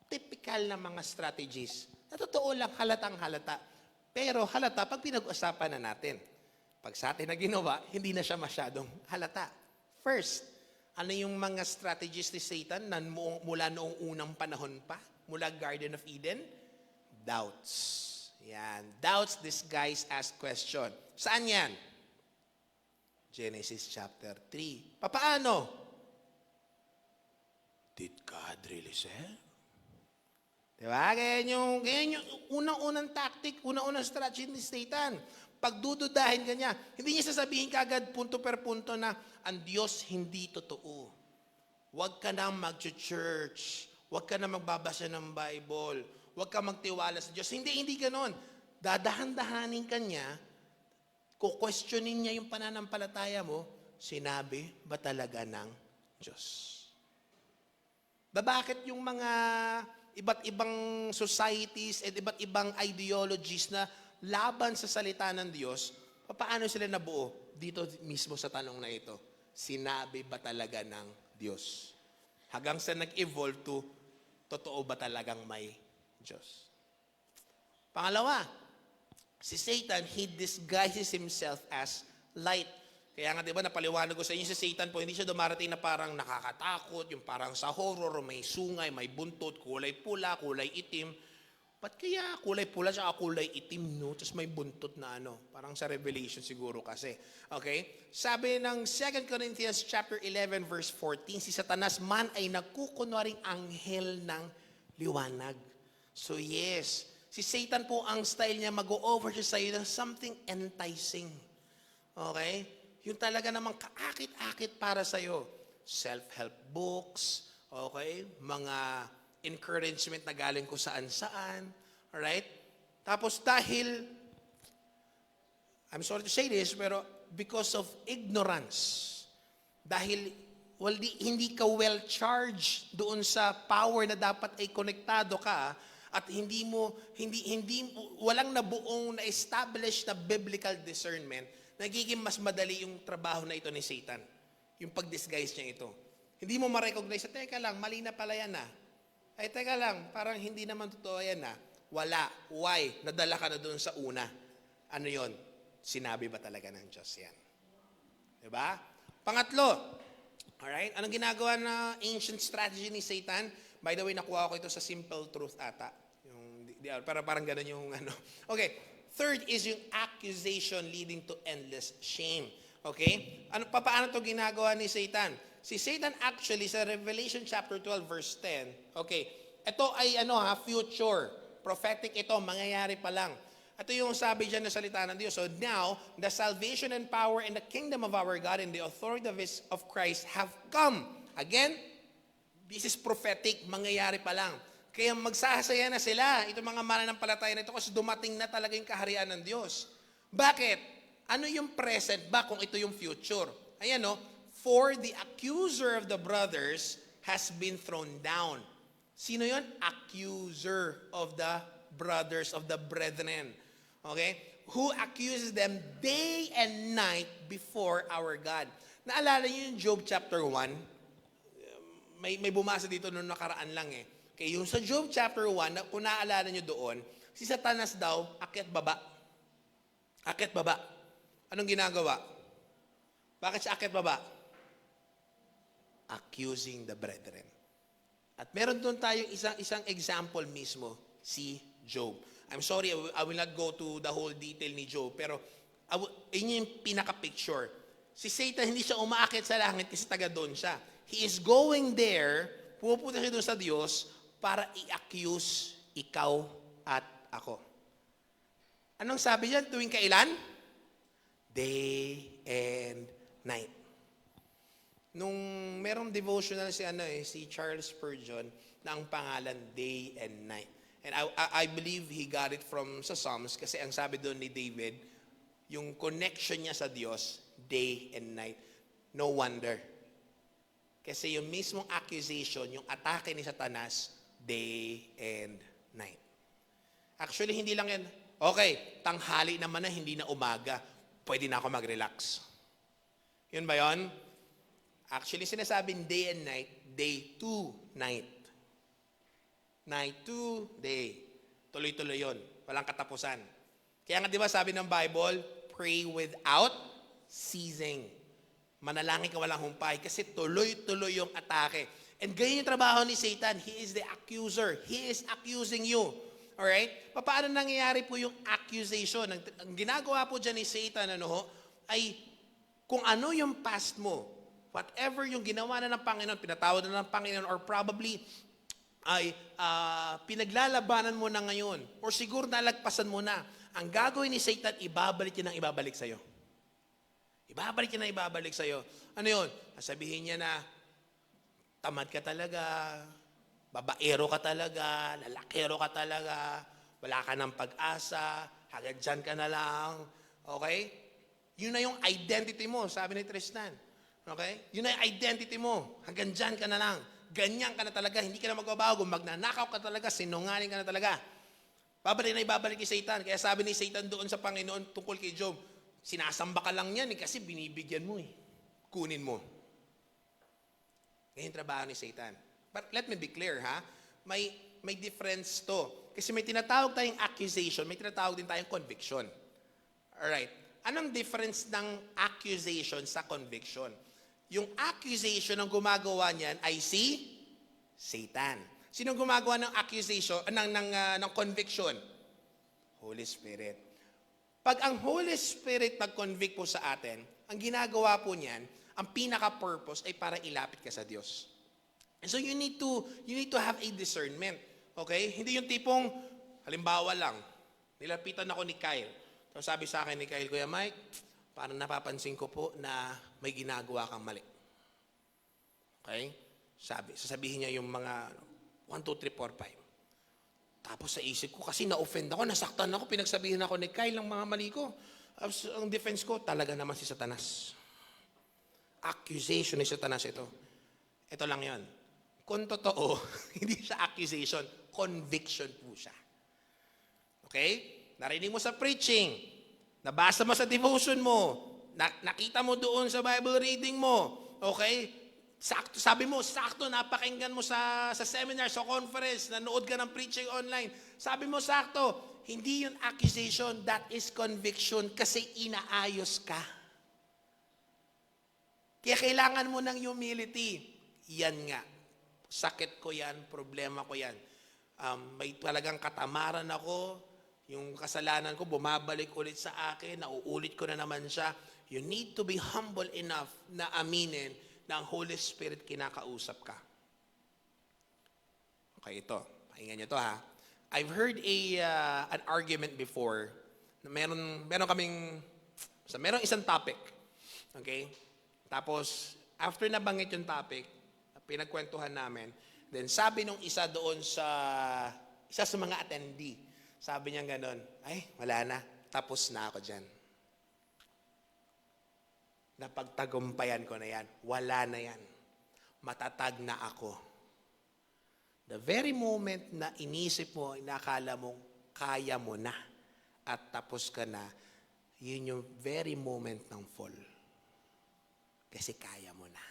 typical na mga strategies. Na totoo lang, halatang halata. Pero halata, pag pinag-usapan na natin, pag sa atin na ginawa, hindi na siya masyadong halata. First, ano yung mga strategies ni Satan na mula noong unang panahon pa? Mula Garden of Eden? Doubts. Yan. Doubts disguised as question. Saan yan? Genesis chapter 3. Papaano? Did God really say? Diba? Ganyan yung unang-unang tactic, unang-unang strategy ni Satan. Pagdududahin ka niya, hindi niya sasabihin kagad punto per punto na ang Diyos hindi totoo. Huwag ka na mag-church. Huwag ka na magbabasa ng Bible. Huwag ka magtiwala sa Diyos. Hindi ganon. Dadahan-dahanin ka niya, questionin niya yung pananampalataya mo, sinabi ba talaga ng Diyos? Bakit yung mga iba't ibang societies at iba't ibang ideologies na laban sa salita ng Diyos, paano sila nabuo? Dito mismo sa tanong na ito, sinabi ba talaga ng Diyos? Hanggang sa nag-evolve to, totoo ba talagang may Diyos? Pangalawa, si Satan, he disguises himself as light. Kaya nga, di ba, napaliwanag ko sa inyo, si Satan po, hindi siya dumarating na parang nakakatakot, yung parang sa horror, may sungay, may buntot, kulay pula, kulay itim. ba't kaya kulay pula siya kulay itim, no? Tapos may buntot na parang sa Revelation siguro kasi. Okay? Sabi ng 2 Corinthians chapter 11 verse 14, si Satanas man ay nagkukunwaring anghel ng liwanag. So yes, si Satan po ang style niya mag-o-over siya sa iyo ng something enticing. Okay? Yung talaga namang kaakit-akit para sa iyo. Self-help books, okay? Mga encouragement na galing ko saan-saan. Alright? Tapos dahil, I'm sorry to say this, pero because of ignorance, dahil hindi ka well-charged doon sa power na dapat ay konektado ka, at walang nabuong na-establish na biblical discernment, nagiging mas madali yung trabaho na ito ni Satan. Yung pag-disguise niya ito. Hindi mo ma-recognize, teka lang, mali na pala yan Ay, teka lang, parang hindi naman totoo yan Wala. Why? Nadala ka na doon sa una. Ano yon? Sinabi ba talaga ng Diyos yan? Diba? Pangatlo, alright? Anong ginagawa na ancient strategy ni Satan? By the way, nakuha ko ito sa Simple Truth ata. Parang ganun yung Okay. Third is yung accusation leading to endless shame. Okay? Paano to ginagawa ni Satan? Si Satan actually sa Revelation chapter 12 verse 10, okay, ito ay future, prophetic ito, mangyayari pa lang. Ito yung sabi diyan na salita ng Diyos. So now, the salvation and power and the kingdom of our God and the authority of Christ have come. Again, this is prophetic, mangyayari pa lang. Kaya magsasaya na sila, itong mga mananampalataya na ito kasi dumating na talaga yung kaharian ng Diyos. Bakit? Ano yung present ba kung ito yung future? Ayan for the accuser of the brothers has been thrown down. Sino yon? Accuser of the brothers, of the brethren. Okay? Who accuses them day and night before our God. Naalala niyo yung Job chapter 1? May bumasa dito noong nakaraan lang Okay, yung sa Job chapter 1, kung naaalala niyo doon, si Satanas daw, akyat baba. Akyat baba. Anong ginagawa? Bakit siya akyat baba? Accusing the brethren. At meron doon tayong isang example mismo, si Job. I'm sorry, I will not go to the whole detail ni Job, pero yun yung pinaka-picture. Si Satan, hindi siya umaakit sa langit kasi taga doon siya. He is going there, pupunta siya doon sa Diyos para i-accuse ikaw at ako. Anong sabi niya tuwing kailan? Day and night. Nung merong devotional si Charles Spurgeon na ang pangalan Day and Night. And I believe he got it from sa Psalms kasi ang sabi doon ni David, yung connection niya sa Diyos, day and night. No wonder. Kasi yung mismong accusation, yung atake ni Satanas, day and night. Actually, hindi lang yan, okay, tanghali naman na, hindi na umaga, pwede na ako mag-relax. Yun ba yun? Actually, sinasabing day and night, day to night. Night to day. Tuloy-tuloy yun. Walang katapusan. Kaya nga di ba sabi ng Bible, pray without ceasing. Manalangin ka walang humpay kasi tuloy-tuloy yung atake. And ganyan yung trabaho ni Satan. He is the accuser. He is accusing you. Alright? Paano nangyayari po yung accusation? Ang ginagawa po dyan ni Satan ay kung ano yung past mo, whatever yung ginawa na ng Panginoon, pinatawad na ng Panginoon, or probably ay pinaglalabanan mo na ngayon, or siguro nalagpasan mo na, ang gagawin ni Satan, ibabalik niya ng ibabalik sa'yo. Ibabalik niya ng ibabalik sa'yo. Ano yun? Sabihin niya na, tamad ka talaga, babaero ka talaga, lalakero ka talaga, wala ka ng pag-asa, hanggang dyan ka na lang. Okay? Yun na yung identity mo, sabi ni Tristan. Okay? Yun na yung identity mo. Hanggang dyan ka na lang. Ganyan ka na talaga. Hindi ka na magbabago. Magnanakaw ka talaga. Sinungaling ka na talaga. Babalik na ibabalik ni Satan. Kaya sabi ni Satan doon sa Panginoon tungkol kay Job, sinasamba ka lang yan kasi binibigyan mo Kunin mo. Ganyan trabaho ni Satan. But let me be clear May difference to. Kasi may tinatawag tayong accusation, may tinatawag din tayong conviction. Alright. Anong difference ng accusation sa conviction? Yung accusation ang gumagawa niyan ay si Satan. Sino gumagawa ng accusation, ng conviction? Holy Spirit. Pag ang Holy Spirit nag-convict po sa atin, ang ginagawa po niyan, ang pinaka-purpose ay para ilapit ka sa Diyos. And so you need to have a discernment. Okay? Hindi yung tipong, halimbawa lang, nilapitan ako ni Kyle. So sabi sa akin ni Kyle, Kuya Mike, parang napapansin ko po na may ginagawa kang mali. Okay? Sasabihin niya yung mga 1, 2, 3, 4, 5. Tapos sa isip ko, kasi na-offend ako, nasaktan ako, pinagsabihin ako ni Kyle ng mga mali ko. Ang defense ko, talaga naman si Satanas. Accusation ni Satanas ito. Ito lang yon. Kung totoo, hindi siya accusation, conviction po siya. Okay? Narinig mo sa preaching, nabasa mo sa devotion mo, nakita mo doon sa Bible reading mo, okay? Sakto, sabi mo, sakto, napakinggan mo sa seminar, sa conference, nanood ka ng preaching online. Sabi mo, sakto, hindi yun accusation, that is conviction kasi inaayos ka. Kaya kailangan mo ng humility. Yan nga. Sakit ko yan, problema ko yan. May talagang katamaran ako, yung kasalanan ko bumabalik ulit sa akin, nauulit ko na naman siya. You need to be humble enough na aminin na ang Holy Spirit kinakausap ka. Okay, ito. Pakinggan niyo to ha. I've heard an argument before na meron isang topic. Okay? Tapos, after nabanggit yung topic, pinagkwentuhan namin, then sabi nung isa doon isa sa mga attendee, sabi niya ganon, ay, wala na, tapos na ako dyan. Napagtagumpayan ko na yan, wala na yan. Matatag na ako. The very moment na inisip mo, inakala mong kaya mo na at tapos ka na, yun yung very moment ng fall. Kasi kaya mo na.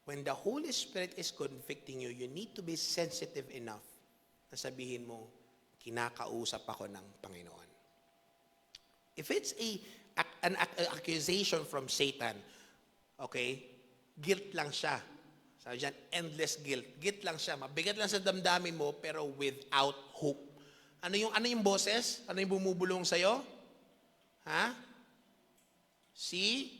When the Holy Spirit is convicting you, you need to be sensitive enough na sabihin mo, kinakausap ako ng Panginoon. If it's an accusation from Satan, okay, guilt lang siya. Sabi dyan, endless guilt. Guilt lang siya. Mabigat lang sa damdamin mo, pero without hope. Ano yung boses? Ano yung bumubulong sa'yo? Ha? Si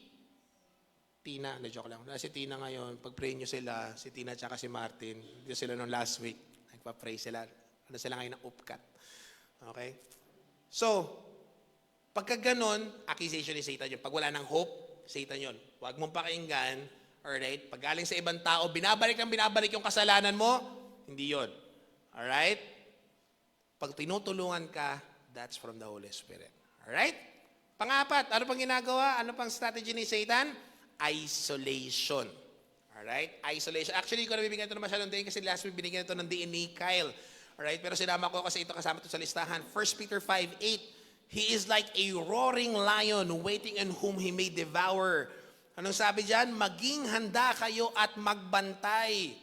Tina. Na-joke lang. Si Tina ngayon, pag-pray nyo sila, si Tina at si Martin, dito sila nung last week, nagpa-pray sila. Ano sila ngayon ng upkat. Okay? So, pagka ganon, accusation ni Satan yun. Pag wala ng hope, Satan yun. Huwag mong pakinggan. Alright? Pag galing sa ibang tao, binabalik yung kasalanan mo, hindi yun. Alright? Pag tinutulungan ka, that's from the Holy Spirit. Alright? Pangapat, ano pang ginagawa? Ano pang strategy ni Satan? Isolation. Alright? Isolation. Actually, ko nabibigyan ito naman siya ng din kasi last week binigyan ito ng diin ni Kyle. Alright? Pero sinama ko kasi ito kasama ito sa listahan. 1 Peter 5:8. He is like a roaring lion waiting on whom he may devour. Anong sabi dyan? Maging handa kayo at magbantay.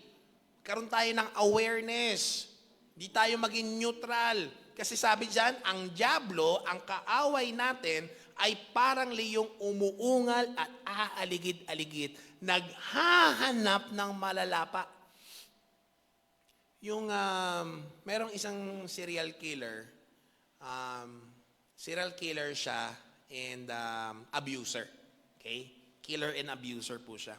Karoon tayo ng awareness. Di tayo maging neutral. Kasi sabi dyan, ang dyablo, ang kaaway natin, ay parang liyong umuungal at aaligid-aligid. Naghahanap ng malalapa. Yung, merong isang serial killer. Serial killer siya and abuser. Okay? Killer and abuser po siya.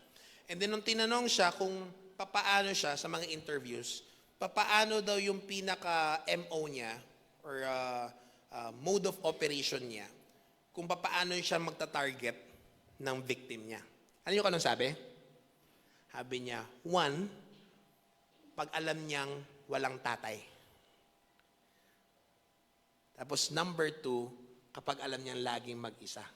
And then nung tinanong siya kung papaano siya sa mga interviews, papaano daw yung pinaka-MO niya or mode of operation niya, kung papaano siya magta-target ng victim niya. Ano yung kanong sabi? Sabi niya, 1, pag alam niyang walang tatay. Tapos number 2, kapag alam niyang laging mag-isa.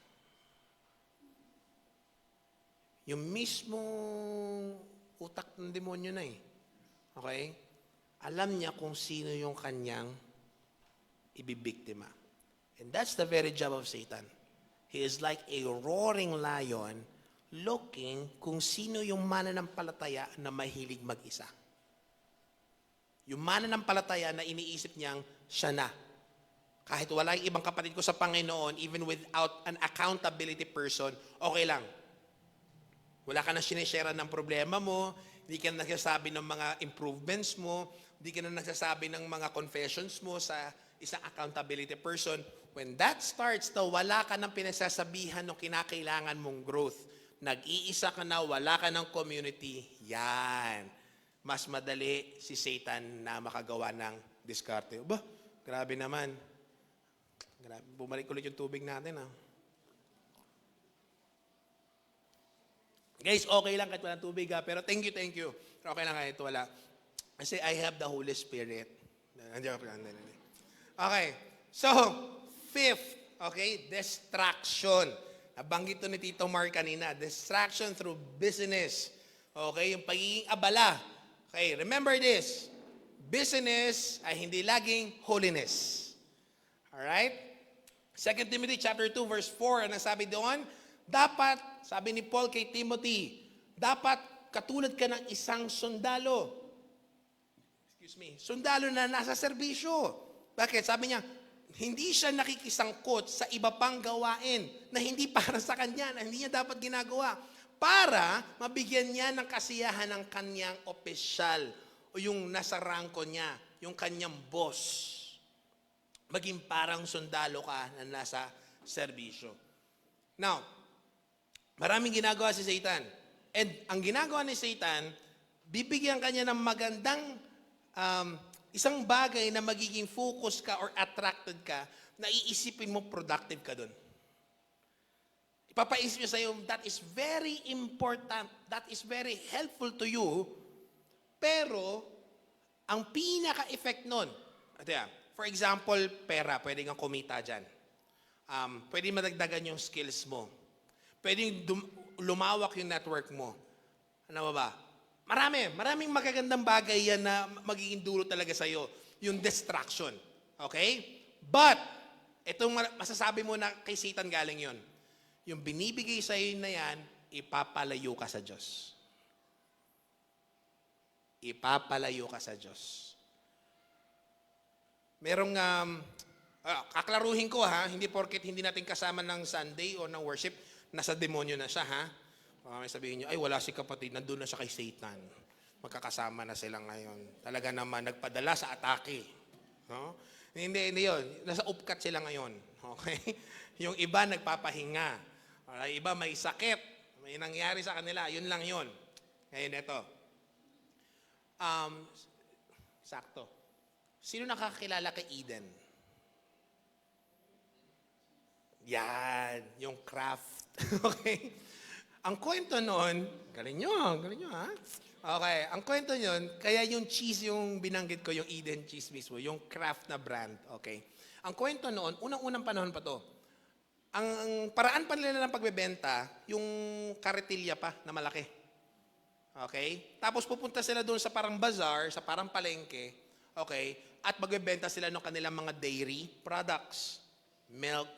Yung mismong utak ng demonyo na eh. Okay? Alam niya kung sino yung kanyang ibibiktima. And that's the very job of Satan. He is like a roaring lion looking kung sino yung mananampalataya na mahilig mag-isa. Yung mananampalataya na iniisip niyang siya na. Kahit wala yung ibang kapatid ko sa Panginoon, even without an accountability person, okay lang. Wala ka na sinishare ng problema mo, Di ka na nagsasabi ng mga improvements mo. Di ka na nagsasabi ng mga confessions mo sa isang accountability person. When that starts to wala ka ng pinagsasabihan ng kinakailangan mong growth, nag-iisa ka na, wala ka ng community, yan. Mas madali si Satan na makagawa ng diskarte. Ba, grabe naman. Grabe. Bumalik ulit yung tubig natin. Guys, okay lang kahit walang tubig pero thank you. Pero okay lang kahit wala. Kasi I have the Holy Spirit. Okay, so, fifth, okay, distraction. Nabanggit to ni Tito Mark kanina, distraction through business. Okay, yung pagiging abala. Okay, remember this, business ay hindi laging holiness. Alright? 2 Timothy chapter 2 verse 4, ano sabi doon? Dapat, sabi ni Paul kay Timothy, dapat katulad ka ng isang sundalo. Sundalo na nasa serbisyo. Bakit? Sabi niya, hindi siya nakikisangkot sa iba pang gawain na hindi para sa kanya, na hindi niya dapat ginagawa para mabigyan niya ng kasiyahan ng kanyang opisyal o yung nasa rangko niya, yung kanyang boss. Maging parang sundalo ka na nasa serbisyo. Now, maraming ginagawa si Satan. And ang ginagawa ni Satan, bibigyan kanya ng magandang isang bagay na magiging focus ka or attracted ka, na iisipin mo productive ka dun. Ipapaisip niya sa'yo, that is very important, that is very helpful to you, pero ang pinaka-effect nun, for example, pera, pwede kang kumita dyan. Pwede madagdagan yung skills mo. Pwede lumawak yung network mo. Ano ba? Maraming magagandang bagay yan na magiging dulot talaga sa'yo. Yung distraction. Okay? But, itong masasabi mo na kay Satan galing yon. Yung binibigay sa'yo na yan, ipapalayo ka sa Diyos. Ipapalayo ka sa Diyos. Merong, kaklaruhin ko hindi porket hindi natin kasama ng Sunday o ng worship, nasa demonyo na siya may sabihin niyo, ay wala si kapatid, nandun na siya kay Satan. Magkakasama na sila ngayon. Talaga naman, nagpadala sa atake. No? Hindi yun. Nasa upkat sila ngayon. Okay? Yung iba nagpapahinga. Iba may sakit. May nangyari sa kanila. Yun lang yun. Ngayon, ito. Sakto. Sino nakakilala kay Eden? Yan. Yung craft. Okay? Ang kwento noon, galing nyo ha? Okay, ang kwento noon, kaya yung cheese yung binanggit ko, yung Eden cheese mismo, yung Kraft na brand, okay? Ang kwento noon, unang-unang panahon pa to. Ang paraan pa nila ng pagbebenta, yung karetilya pa na malaki. Okay? Tapos pupunta sila doon sa parang bazaar, sa parang palengke, okay? At magbebenta sila ng kanilang mga dairy products, milk,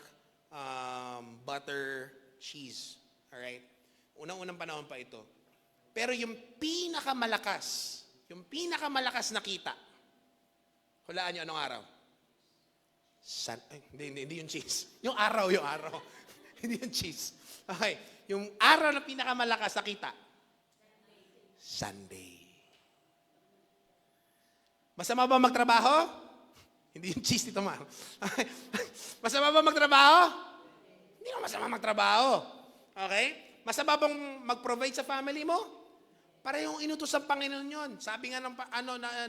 butter, cheese. Alright? Unang-unang panahon pa ito. Pero yung pinakamalakas na kita, hulaan nyo anong araw? Hindi yung cheese. Yung araw. Hindi yung cheese. Okay. Yung araw na pinakamalakas na kita? Sunday. Masama ba magtrabaho? Hindi yung cheese dito, ma'am. Masama ba magtrabaho? Hindi naman masama magtrabaho. Okay? Masama bang mag-provide sa family mo? Para yung inutos ng Panginoon yun. Sabi nga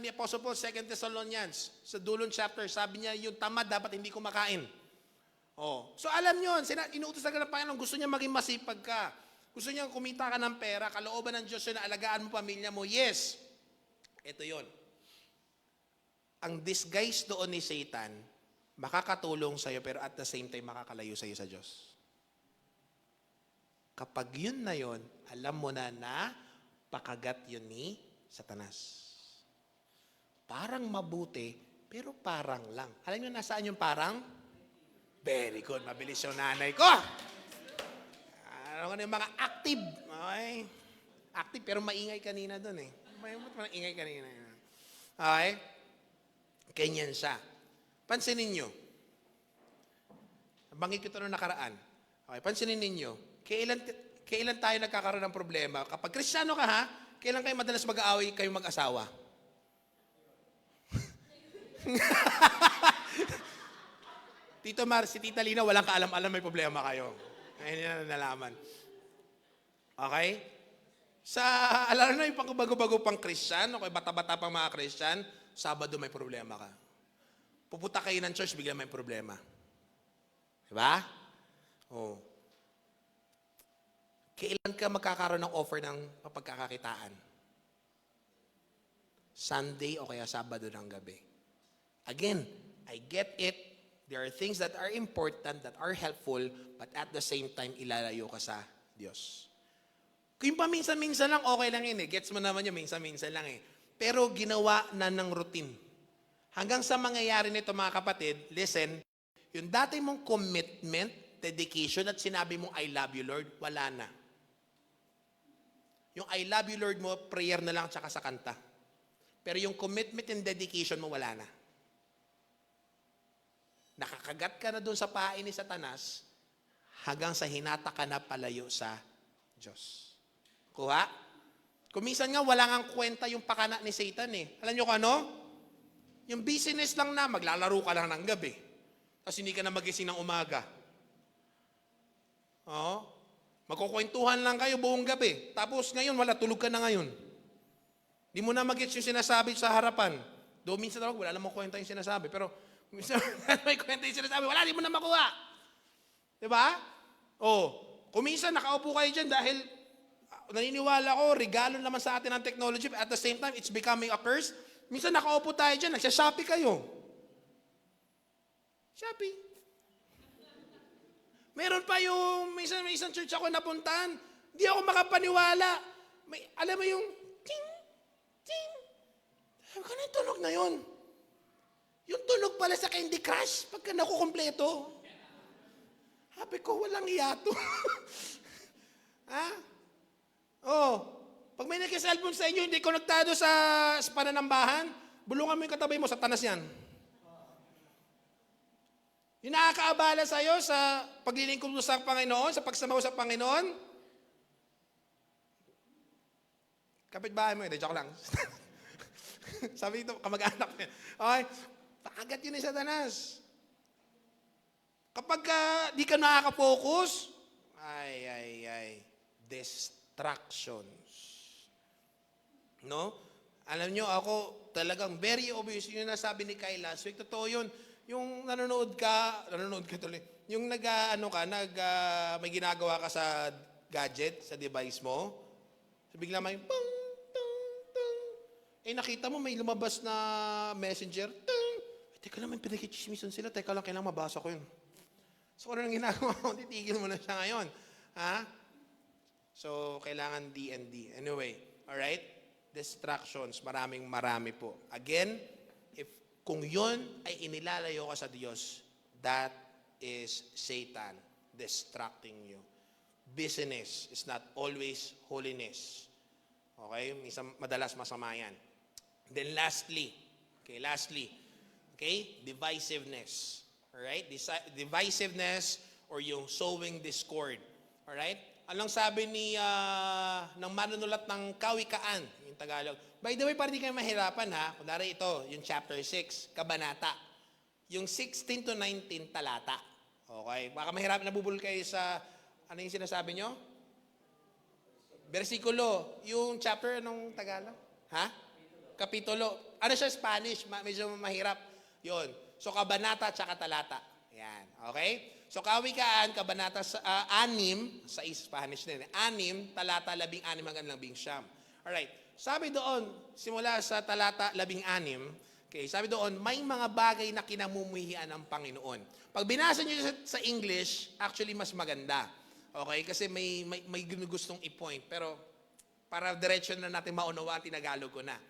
ni Apostle Paul, 2 Thessalonians, sa dulong chapter, sabi niya, yung tamad dapat hindi kumakain. So alam nyo, inutos talaga ng Panginoon, gusto niya maging masipag ka. Gusto niya kumita ka ng pera, kalooban ng Diyos yun na alagaan mo pamilya mo. Yes. Ito yun. Ang disguise doon ni Satan, makakatulong sa'yo, pero at the same time, makakalayo sa'yo sa Diyos. Kapag yun na yun, alam mo na pakagat yun ni Satanas. Parang mabuti, pero parang lang. Alam niyo nasaan yung parang? Very good. Mabilis yung nanay ko. Ano yung mga active. Okay? Active, pero maingay kanina doon eh. Maingay kanina. Okay? Ganyan siya. Pansinin nyo. Bangit ko ito noong nakaraan. Okay, pansinin ninyo. Kailan tayo nagkakaroon ng problema? Kapag Kristiyano ka kailan kayo madalas mag-aaway kayong mag-asawa? Tito Mar, si Tita Lina, walang kaalam-alam, may problema kayo. Ngayon na nalaman. Okay? Alam na yung pang-bago-bago pang Christian, okay, bata-bata pang mga Christian, Sabado may problema ka. Pupunta kayo ng church, bigla may problema. Diba? Oh. Kailan ka magkakaroon ng offer ng pagkakakitaan? Sunday o kaya Sabado ng gabi. Again, I get it. There are things that are important, that are helpful, but at the same time, ilalayo ka sa Diyos. Kung paminsan-minsan lang, okay lang yun eh. Gets mo naman yun, minsan-minsan lang eh. Pero ginawa na ng routine. Hanggang sa mangyayari nito mga kapatid, listen, yung dati mong commitment, dedication, at sinabi mong, I love you, Lord, wala na. Yung I love you, Lord mo, prayer na lang tsaka sa kanta. Pero yung commitment and dedication mo, wala na. Nakakagat ka na doon sa pain ni Satanas hanggang sa hinata ka na palayo sa Diyos. Kuha? Kung minsan nga, wala ngang kwenta yung pakana ni Satan eh. Alam nyo kung ano? Yung business lang na, maglalaro ka lang ng gabi. Tapos hindi ka na magising ng umaga. Oo. Magkukwentuhan lang kayo buong gabi. Tapos ngayon, wala, tulog ka na ngayon. Di mo na mag-gets yung sinasabi sa harapan. Doon minsan talaga, wala namang kwenta yung sinasabi. Pero minsan may kwenta yung sinasabi, wala, di mo na makuha. Diba? Kung minsan nakaupo kayo dyan dahil naniniwala ko, regalo naman sa atin ang technology, but at the same time, it's becoming a curse. Minsan nakaupo tayo dyan, nagsya-Shopee kayo. Shopee. Meron pa yung, minsan may isang church ako napuntahan, hindi ako makapaniwala. Alam mo yung, ting, ting. Sabi ko na yung tunog na yun. Yung tunog pala sa Candy Crush, pagka nakukumpleto. Sabi ko, walang hiyato. Ha? Pag may nagka-cellphone sa inyo, hindi konektado sa pananambahan, bulungan mo yung katabi mo, Satanas yan. Yung nakakaabala sa'yo sa paglilingkod mo sa Panginoon, sa pagsamaw sa Panginoon, kapitbahay mo, joke lang. Sabi ito, kamag-anak mo. Okay, pakagat yun ni Satanas. Kapag di ka nakaka-focus, distractions. No? Alam nyo, ako talagang very obvious yung nasabi ni Kyle last week. Totoo yun. Yung nanonood ka tuloy. Yung may ginagawa ka sa gadget, sa device mo, so bigla may pang, tang, tang. Nakita mo may lumabas na messenger. Tang. Teka lang, may pinakichismisan sila. Teka lang, kailangan mabasa ko yun. So, ano nang ginagawa mo? Titigil mo na siya ngayon. Ha? So, kailangan D&D. Anyway, alright? Distractions, marami po. Again, kung yun ay inilalayo ka sa Diyos, that is Satan distracting you. Business is not always holiness. Okay? Madalas masama yan. Then lastly, divisiveness. Alright? Divisiveness or yung sowing discord. Alright? Anong sabi ng manunulat ng Kawikaan, yung Tagalog? By the way, para di kayo mahirapan ha, kunwari ito, yung chapter 6, kabanata. Yung 16 to 19, talata. Okay? Baka mahirap, nabubul kayo sa, ano yung sinasabi nyo? Versikulo. Yung chapter, anong Tagalog? Ha? Kapitulo. Ano siya Spanish? Medyo mahirap. Yon. So, kabanata tsaka talata. Yan. Okay? So, Kawikaan, kabanata 6, sa Spanish din. 6, talata 16 hanggang 19. Alright. Sabi doon, simula sa talata 16, okay, sabi doon, may mga bagay na kinamumuhian ng Panginoon. Pag binasa nyo sa English, actually mas maganda. Okay? Kasi may gustong i-point. Pero, para diretso na natin maunawaan, tinagalog ko na.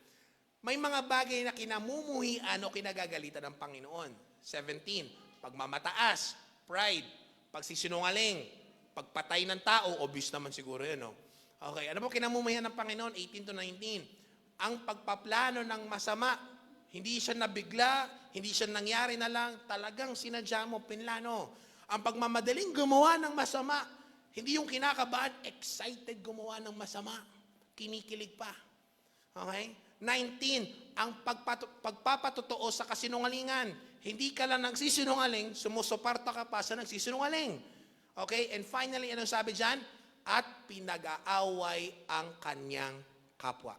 May mga bagay na kinamumuhian o kinagagalitan ng Panginoon. 17, pagmamataas, pride, pagsisinungaling, pagpatay ng tao, obvious naman siguro yun, no? Okay, ano po kinamumuhian ng Panginoon? 18 to 19. Ang pagpaplano ng masama, hindi siya nabigla, hindi siya nangyari na lang, talagang sinadya mo, pinlano. Ang pagmamadaling gumawa ng masama, hindi yung kinakabahan, excited gumawa ng masama. kinikilig pa. Okay? 19, ang pagpapatotoo sa kasinungalingan. Hindi ka lang nagsisinungaling, sumusuporta ka pa sa nagsisinungaling. Okay? And finally, anong sabi dyan? At pinag-aaway ang kanyang kapwa.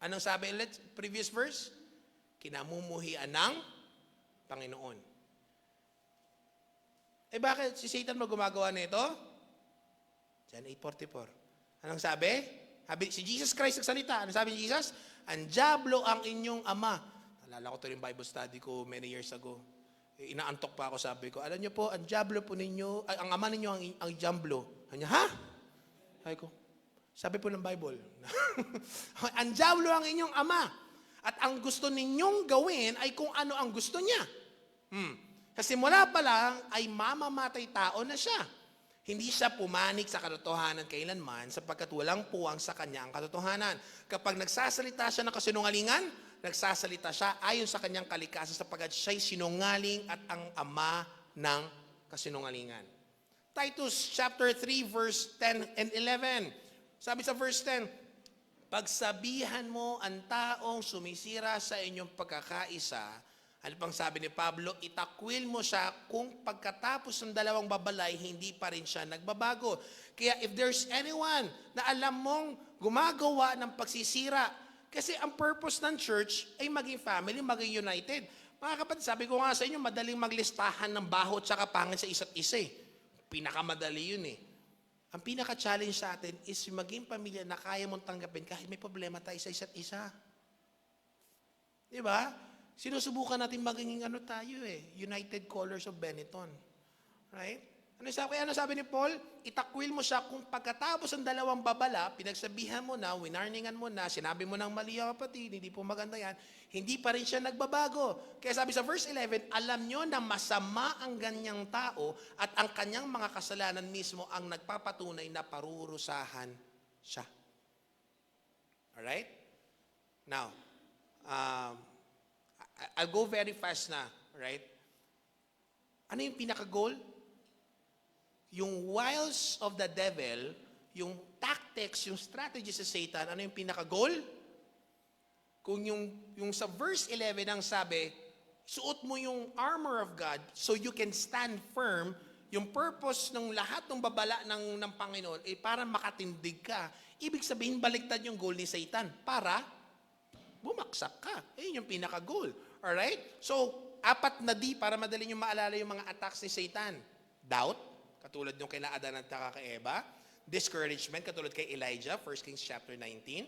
Anong sabi ulit? Previous verse? Kinamumuhian ng Panginoon. Eh bakit si Satan mo gumagawa nito? John 8:44. Anong sabi? Si Jesus Christ nagsalita. Anong sabi ni Jesus? Ang diablo ang inyong ama. Naalala ko ito yung Bible study ko many years ago. Inaantok pa ako, sabi ko, alam niyo po, ang diablo po ninyo, ang ama ninyo ang diablo. Kanya, ha? Sabi po ng Bible. Ang diablo ang inyong ama. At ang gusto ninyong gawin ay kung ano ang gusto niya. Kasi mula pa lang ay mamamatay tao na siya. Hindi siya pumanig sa katotohanan kailanman sapagkat walang puwang sa kanya ang katotohanan. Kapag nagsasalita siya ng kasinungalingan, nagsasalita siya ayon sa kanyang kalikasan sapagkat siya'y sinungaling at ang ama ng kasinungalingan. Titus chapter 3 verse 10 and 11. Sabi sa verse 10, pagsabihan mo ang taong sumisira sa inyong pagkakaisa, ano pang sabi ni Pablo, itakwil mo siya kung pagkatapos ng dalawang babalay, hindi pa rin siya nagbabago. Kaya if there's anyone na alam mong gumagawa ng pagsisira, kasi ang purpose ng church ay maging family, maging united. Mga kapatid, sabi ko nga sa inyo, madaling maglistahan ng baho at saka pangit sa isa't isa eh. Pinakamadali yun eh. Ang pinaka-challenge sa atin is maging pamilya na kaya mong tanggapin kahit may problema tayo sa isa't isa. Di ba? Sinusubukan natin maging tayo eh. United Colors of Benetton. Right? Ano sabi ni Paul? Itakwil mo siya kung pagkatapos ng dalawang babala, pinagsabihan mo na, winarningan mo na, sinabi mo ng mali ang kapatid, hindi po maganda yan, hindi pa rin siya nagbabago. Kaya sabi sa verse 11, alam nyo na masama ang ganyang tao at ang kanyang mga kasalanan mismo ang nagpapatunay na parurusahan siya. Alright? Now, I'll go very fast na. Right? Ano yung pinaka-goal? Yung wiles of the devil, yung tactics, yung strategy sa Satan, ano yung pinaka-goal? Kung yung sa verse 11 ang sabi, suot mo yung armor of God so you can stand firm, yung purpose ng lahat ng babala ng Panginoon ay para makatindig ka. Ibig sabihin, baliktad yung goal ni Satan para bumaksak ka. Ayun yung pinaka-goal. Alright? So, 4 na D para madali nyo maalala yung mga attacks ni Satan. Doubt, katulad nung kay Adan at kay Eva. Discouragement, katulad kay Elijah, 1 Kings chapter 19.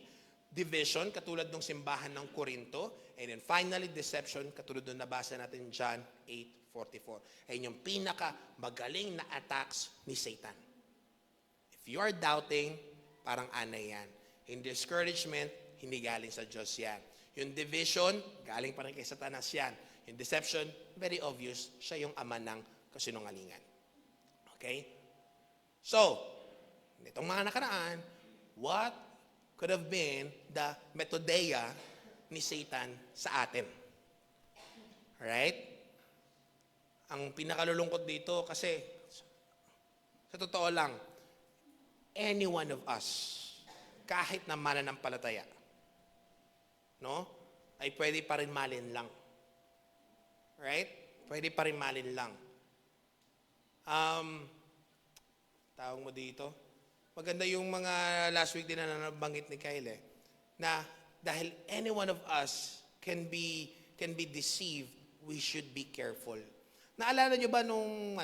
Division, katulad nung simbahan ng Corinto. And then finally, deception, katulad nung nabasa natin John 8:44. Ayun yung pinaka-magaling na attacks ni Satan. If you are doubting, parang anay yan. In discouragement, hindi galing sa Diyos yan. Yung division, galing pa rin kay Satanas yan. Yung deception, very obvious, siya yung ama ng kasinungalingan. Okay? So, nitong mga nakaraan, what could have been the methodeia ni Satan sa atin? Alright? Ang pinakalulungkot dito kasi, sa totoo lang, any one of us, kahit na mananampalataya, no? Ay pwede pa rin malinlang. Right? Pwede pa rin malinlang. Tawag mo dito. Maganda yung mga last week din na nabanggit ni Kyle na dahil any one of us can be deceived, we should be careful. Naalala nyo ba nung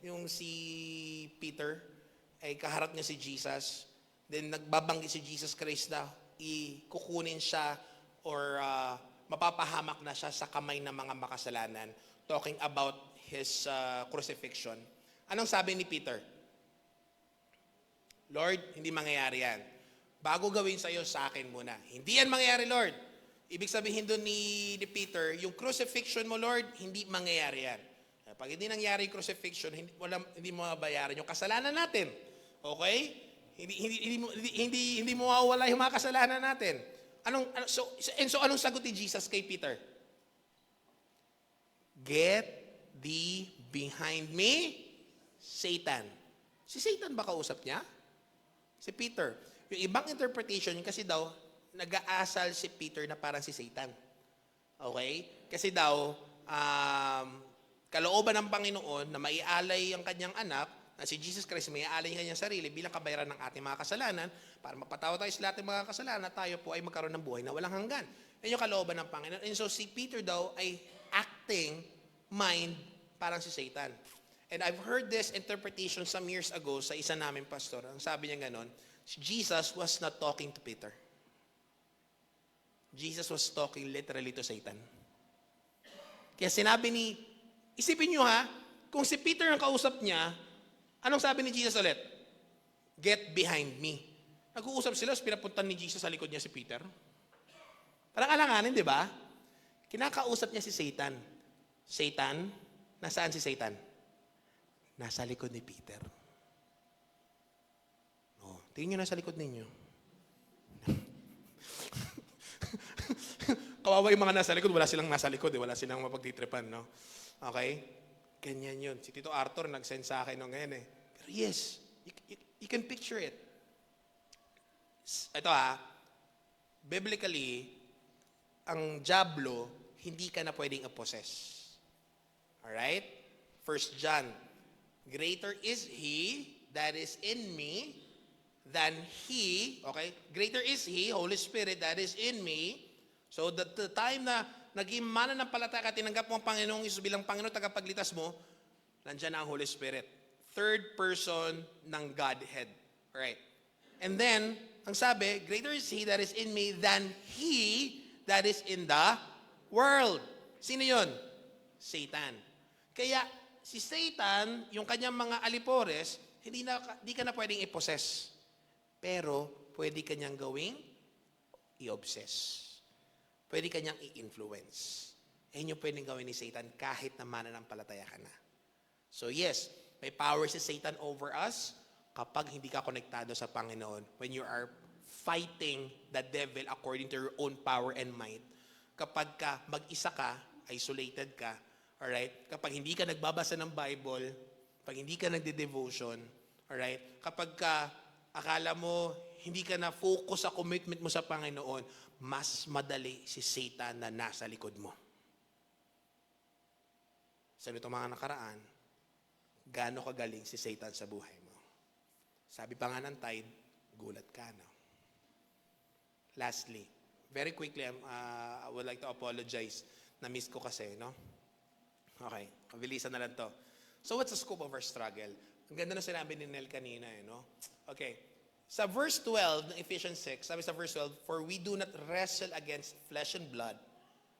yung si Peter ay kaharap niya si Jesus, then nagbabanggit si Jesus Christ na ikukunin siya or mapapahamak na siya sa kamay ng mga makasalanan, talking about his crucifixion. Anong sabi ni Peter? Lord, hindi mangyayari yan. Bago gawin sa'yo, sa akin muna. Hindi yan mangyayari, Lord. Ibig sabihin doon ni Peter, yung crucifixion mo, Lord, hindi mangyayari yan. Pag hindi nangyari yung crucifixion, hindi mo mabayaran yung kasalanan natin. Okay? Hindi mo mawawala yung mga kasalanan natin. So anong sagot ni Jesus kay Peter? Get thee behind me, Satan. Si Satan ba kausap niya? Si Peter. Yung ibang interpretation, kasi daw, nag-aasal si Peter na parang si Satan. Okay? Kasi daw, kalooban ng Panginoon na maialay ang kanyang anak, na si Jesus Christ maialay ang kanyang sarili bilang kabayaran ng ating mga kasalanan, para mapatawa tayo sa lahat ng mga kasalanan, tayo po ay magkaroon ng buhay na walang hanggan. Yan yung kalooban ng Panginoon. And so si Peter daw ay acting mind parang si Satan. And I've heard this interpretation some years ago sa isa naming pastor. Ang sabi niya ganon, Jesus was not talking to Peter. Jesus was talking literally to Satan. Kaya sinabi isipin nyo ha, kung si Peter ang kausap niya, anong sabi ni Jesus ulit? Get behind me. Nag-uusap sila, pinapuntan ni Jesus sa likod niya si Peter. Parang alanganin, di ba? Kinakausap niya si Satan. Satan, nasaan si Satan? Nasa likod ni Peter. Oh, tingin nyo nasa likod ninyo. Kawawa yung mga nasa likod, wala silang nasa likod, wala silang mapagtitripan, no? Okay? Ganyan yun. Si Tito Arthur nag-send sa akin ngayon eh. Pero yes, you can picture it. Ito biblically, ang diablo, hindi ka na pwedeng i-possess. Alright? 1 John, greater is He that is in me than He, okay? Greater is He, Holy Spirit, that is in me. So the time na naging mananampalataya ka, tinanggap mo ang Panginoong Isus bilang Panginoon, tagapagligtas mo, nandiyan na ang Holy Spirit. Third person ng Godhead. Right? And then, ang sabi, greater is He that is in me than he that is in the world. Sino yun? Satan. Kaya, si Satan, yung kanyang mga alipores, hindi ka na pwedeng i-possess. Pero, pwede kanyang gawing i-obsess. Pwede kanyang i-influence. Yan yung pwedeng gawin ni Satan kahit na mananampalataya ka na. So yes, may power si Satan over us kapag hindi ka konektado sa Panginoon. When you are fighting the devil according to your own power and might. Kapag ka mag-isa ka, isolated ka, alright? Kapag hindi ka nagbabasa ng Bible, kapag hindi ka nagde-devotion, alright? Kapag ka akala mo hindi ka na focus sa commitment mo sa Panginoon, mas madali si Satan na nasa likod mo. Sa itong mga nakaraan, gaano kagaling si Satan sa buhay mo? Sabi pa nga ng tide, gulat ka, no? Lastly, very quickly, I would like to apologize. Na-miss ko kasi, no? Okay, kabilisan na lang to. So what's the scope of our struggle? Ang ganda na sinabi ni Nel kanina, no? Okay. Sa verse 12 ng Ephesians 6, sabi sa verse 12, for we do not wrestle against flesh and blood,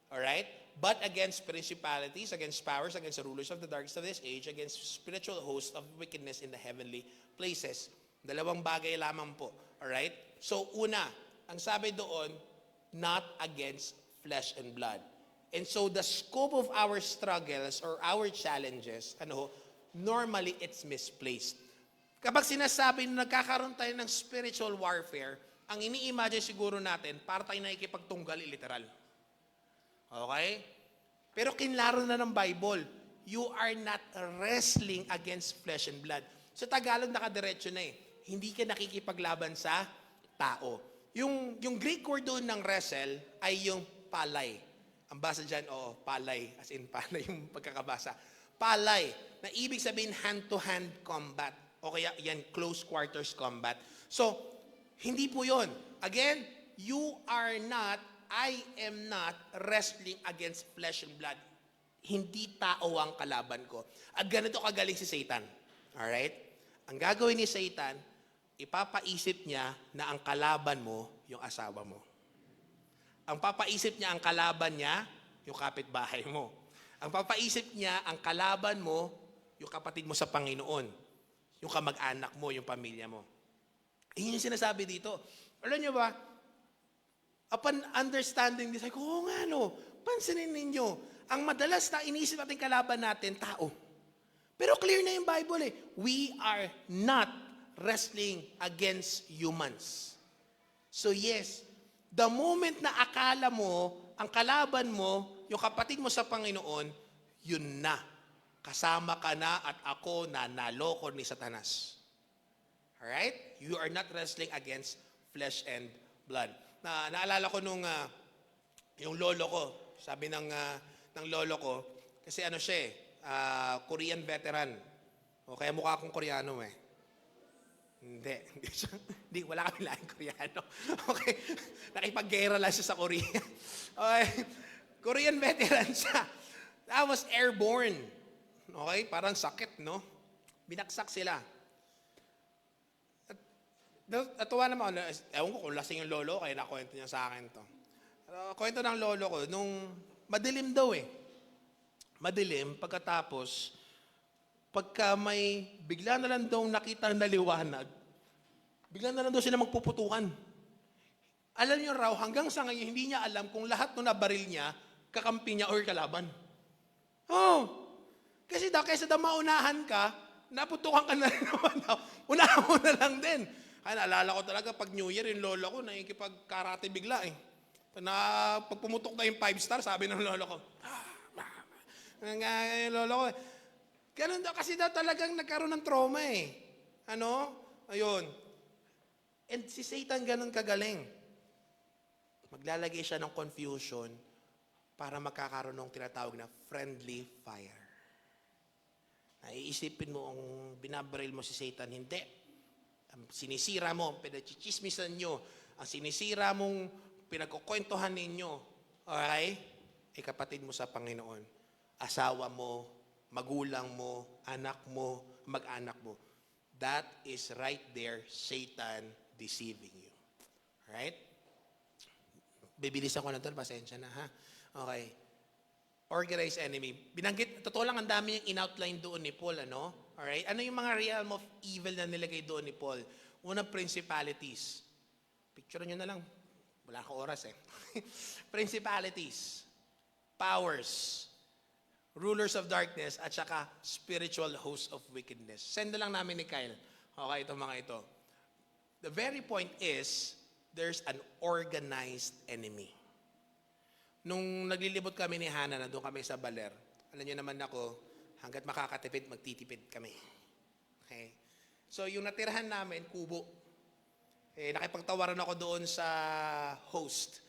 alright? But against principalities, against powers, against the rulers of the darkness of this age, against spiritual hosts of wickedness in the heavenly places. Dalawang bagay lamang po, alright? So una, ang sabi doon, not against flesh and blood. And so the scope of our struggles or our challenges, normally it's misplaced. Kapag sinasabi na nagkakaroon tayo ng spiritual warfare, ang ini-imagine siguro natin, para tayo nakikipagtunggal literal. Okay? Pero kinlaro na ng Bible, you are not wrestling against flesh and blood. Sa Tagalog, nakadiretso na eh. Hindi ka nakikipaglaban sa tao. Yung Greek word doon ng wrestle ay yung palay. Ang basa dyan, palay. As in palay yung pagkakabasa. Palay, na ibig sabihin hand-to-hand combat. O kaya yan, close quarters combat. So, hindi po yun. Again, I am not wrestling against flesh and blood. Hindi tao ang kalaban ko. At ganito kagaling si Satan. Alright? Ang gagawin ni Satan, ipapaisip niya na ang kalaban mo, yung asawa mo. Ang papaisip niya, ang kalaban niya, yung kapitbahay mo. Ang papaisip niya, ang kalaban mo, yung kapatid mo sa Panginoon. Yung kamag-anak mo, yung pamilya mo. Yun yung sinasabi dito. Alam nyo ba, upon understanding this, oo nga no, pansinin ninyo, ang madalas na iniisip natin kalaban natin, tao. Pero clear na yung Bible eh. We are not wrestling against humans. So yes, the moment na akala mo, ang kalaban mo, yung kapatid mo sa Panginoon, yun na. Kasama ka na at ako na naloko ni Satanas. Alright? You are not wrestling against flesh and blood. Naalala ko nung yung lolo ko, sabi ng lolo ko, kasi ano siya Korean veteran. O kaya mukha akong Koreano Hindi, wala kami laing Koreano. Okay, nakipaggera lang siya sa Korea. Okay, Korean veteran siya. That was airborne. Okay, parang sakit, no? Binaksak sila. Natuwa naman, ewan ko kung lasing yung lolo, kaya nakwento niya sa akin to. Kwento ng lolo ko, nung madilim daw Madilim, pagkatapos, pagka may bigla na lang daw nakita na liwanag, bigla na lang daw sila magpuputukan. Alam niyo raw, hanggang sa ngayon, hindi niya alam kung lahat nung nabaril niya, kakampi niya or kalaban. Kasi kaysa maunahan ka, naputukan ka na rin naman daw. Unahan mo na lang din. Ay, naalala ko talaga, pag New Year, yung lolo ko, nakikipag-karate bigla pag pumutok na yung 5-star, sabi ng lolo ko, yung lolo ko, ganun daw, kasi daw talagang nagkaroon ng trauma Ayun. And si Satan ganun kagaling. Maglalagay siya ng confusion para magkakaroon ng tinatawag na friendly fire. Naiisipin mo ang binabaril mo si Satan, hindi. Ang sinisira mo, pinachichismisan nyo, ang sinisira mong pinagkukwentuhan ninyo, okay? Kapatid mo sa Panginoon, asawa mo, magulang mo, anak mo, mag-anak mo. That is right there, Satan deceiving you. Alright? Bibilisan ko na ito, pasensya na ha. Okay. Organized enemy. Binanggit, totoo lang ang dami yung in-outline doon ni Paul, Alright? Ano yung mga realm of evil na nilagay doon ni Paul? Unang, principalities. Picture nyo na lang. Wala akong oras Principalities, powers, rulers of darkness, at saka spiritual hosts of wickedness. Send na lang namin ni Kyle. Okay, itong mga ito. The very point is, there's an organized enemy. Nung naglilibot kami ni Hannah, nandun kami sa Baler, alam niyo naman ako, hanggat makakatipid, magtitipid kami. Okay? So, yung natirahan namin, kubo. Nakipagtawaran ako doon sa host.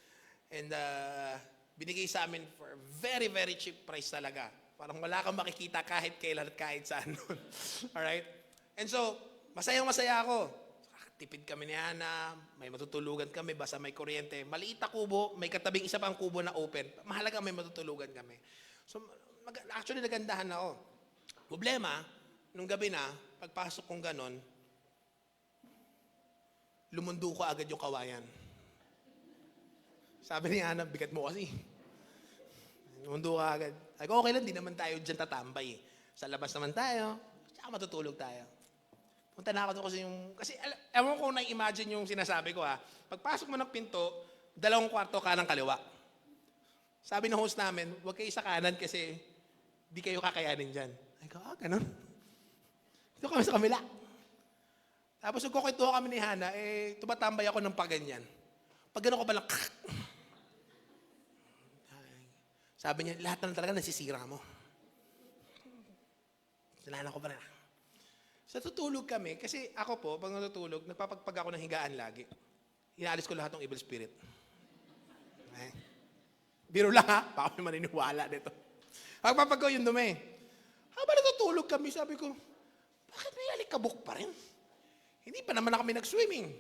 And binigay sa amin for very, very cheap price talaga. Parang wala kang makikita kahit kailan at kahit saan doon. Alright? And so, masayang-masaya ako. Tipid kami ni Hannah, may matutulugan kami, basta may kuryente. Maliit na kubo, may katabing isa pang kubo na open. Mahalaga may matutulugan kami. So, actually, nagandahan ako. Problema, nung gabi na, pagpasok kong ganon, lumundo ko agad yung kawayan. Sabi ni Hannah, bigat mo kasi. Lumundo ka agad. Ay, okay lang, di naman tayo dyan tatambay. Sa labas naman tayo, tsaka matutulog tayo. Punta na ako doon kasi ewan ko na-imagine yung sinasabi ko Pagpasok mo ng pinto, 2 kwarto kanang kaliwa. Sabi ng host namin, huwag kayo sa kanan kasi di kayo kakayanin dyan. Ay ko, ganun. Dito kami sa kamila. Tapos nagkukwento kami ni Hannah, tumatambay ako ng paganyan. Pag gano'n ko palang, sabi niya, lahat na talaga nasisira mo. Sinana ko pa na. Sa tutulog kami, kasi ako po, pag natutulog, nagpapagpag ako ng higaan lagi. Inaalis ko lahat ng evil spirit. Okay. Biro lang baka may maniniwala dito. Pagpapag ko yung dumi. Habang natutulog kami, sabi ko, bakit may alikabok pa rin? Hindi pa naman na kami nag-swimming.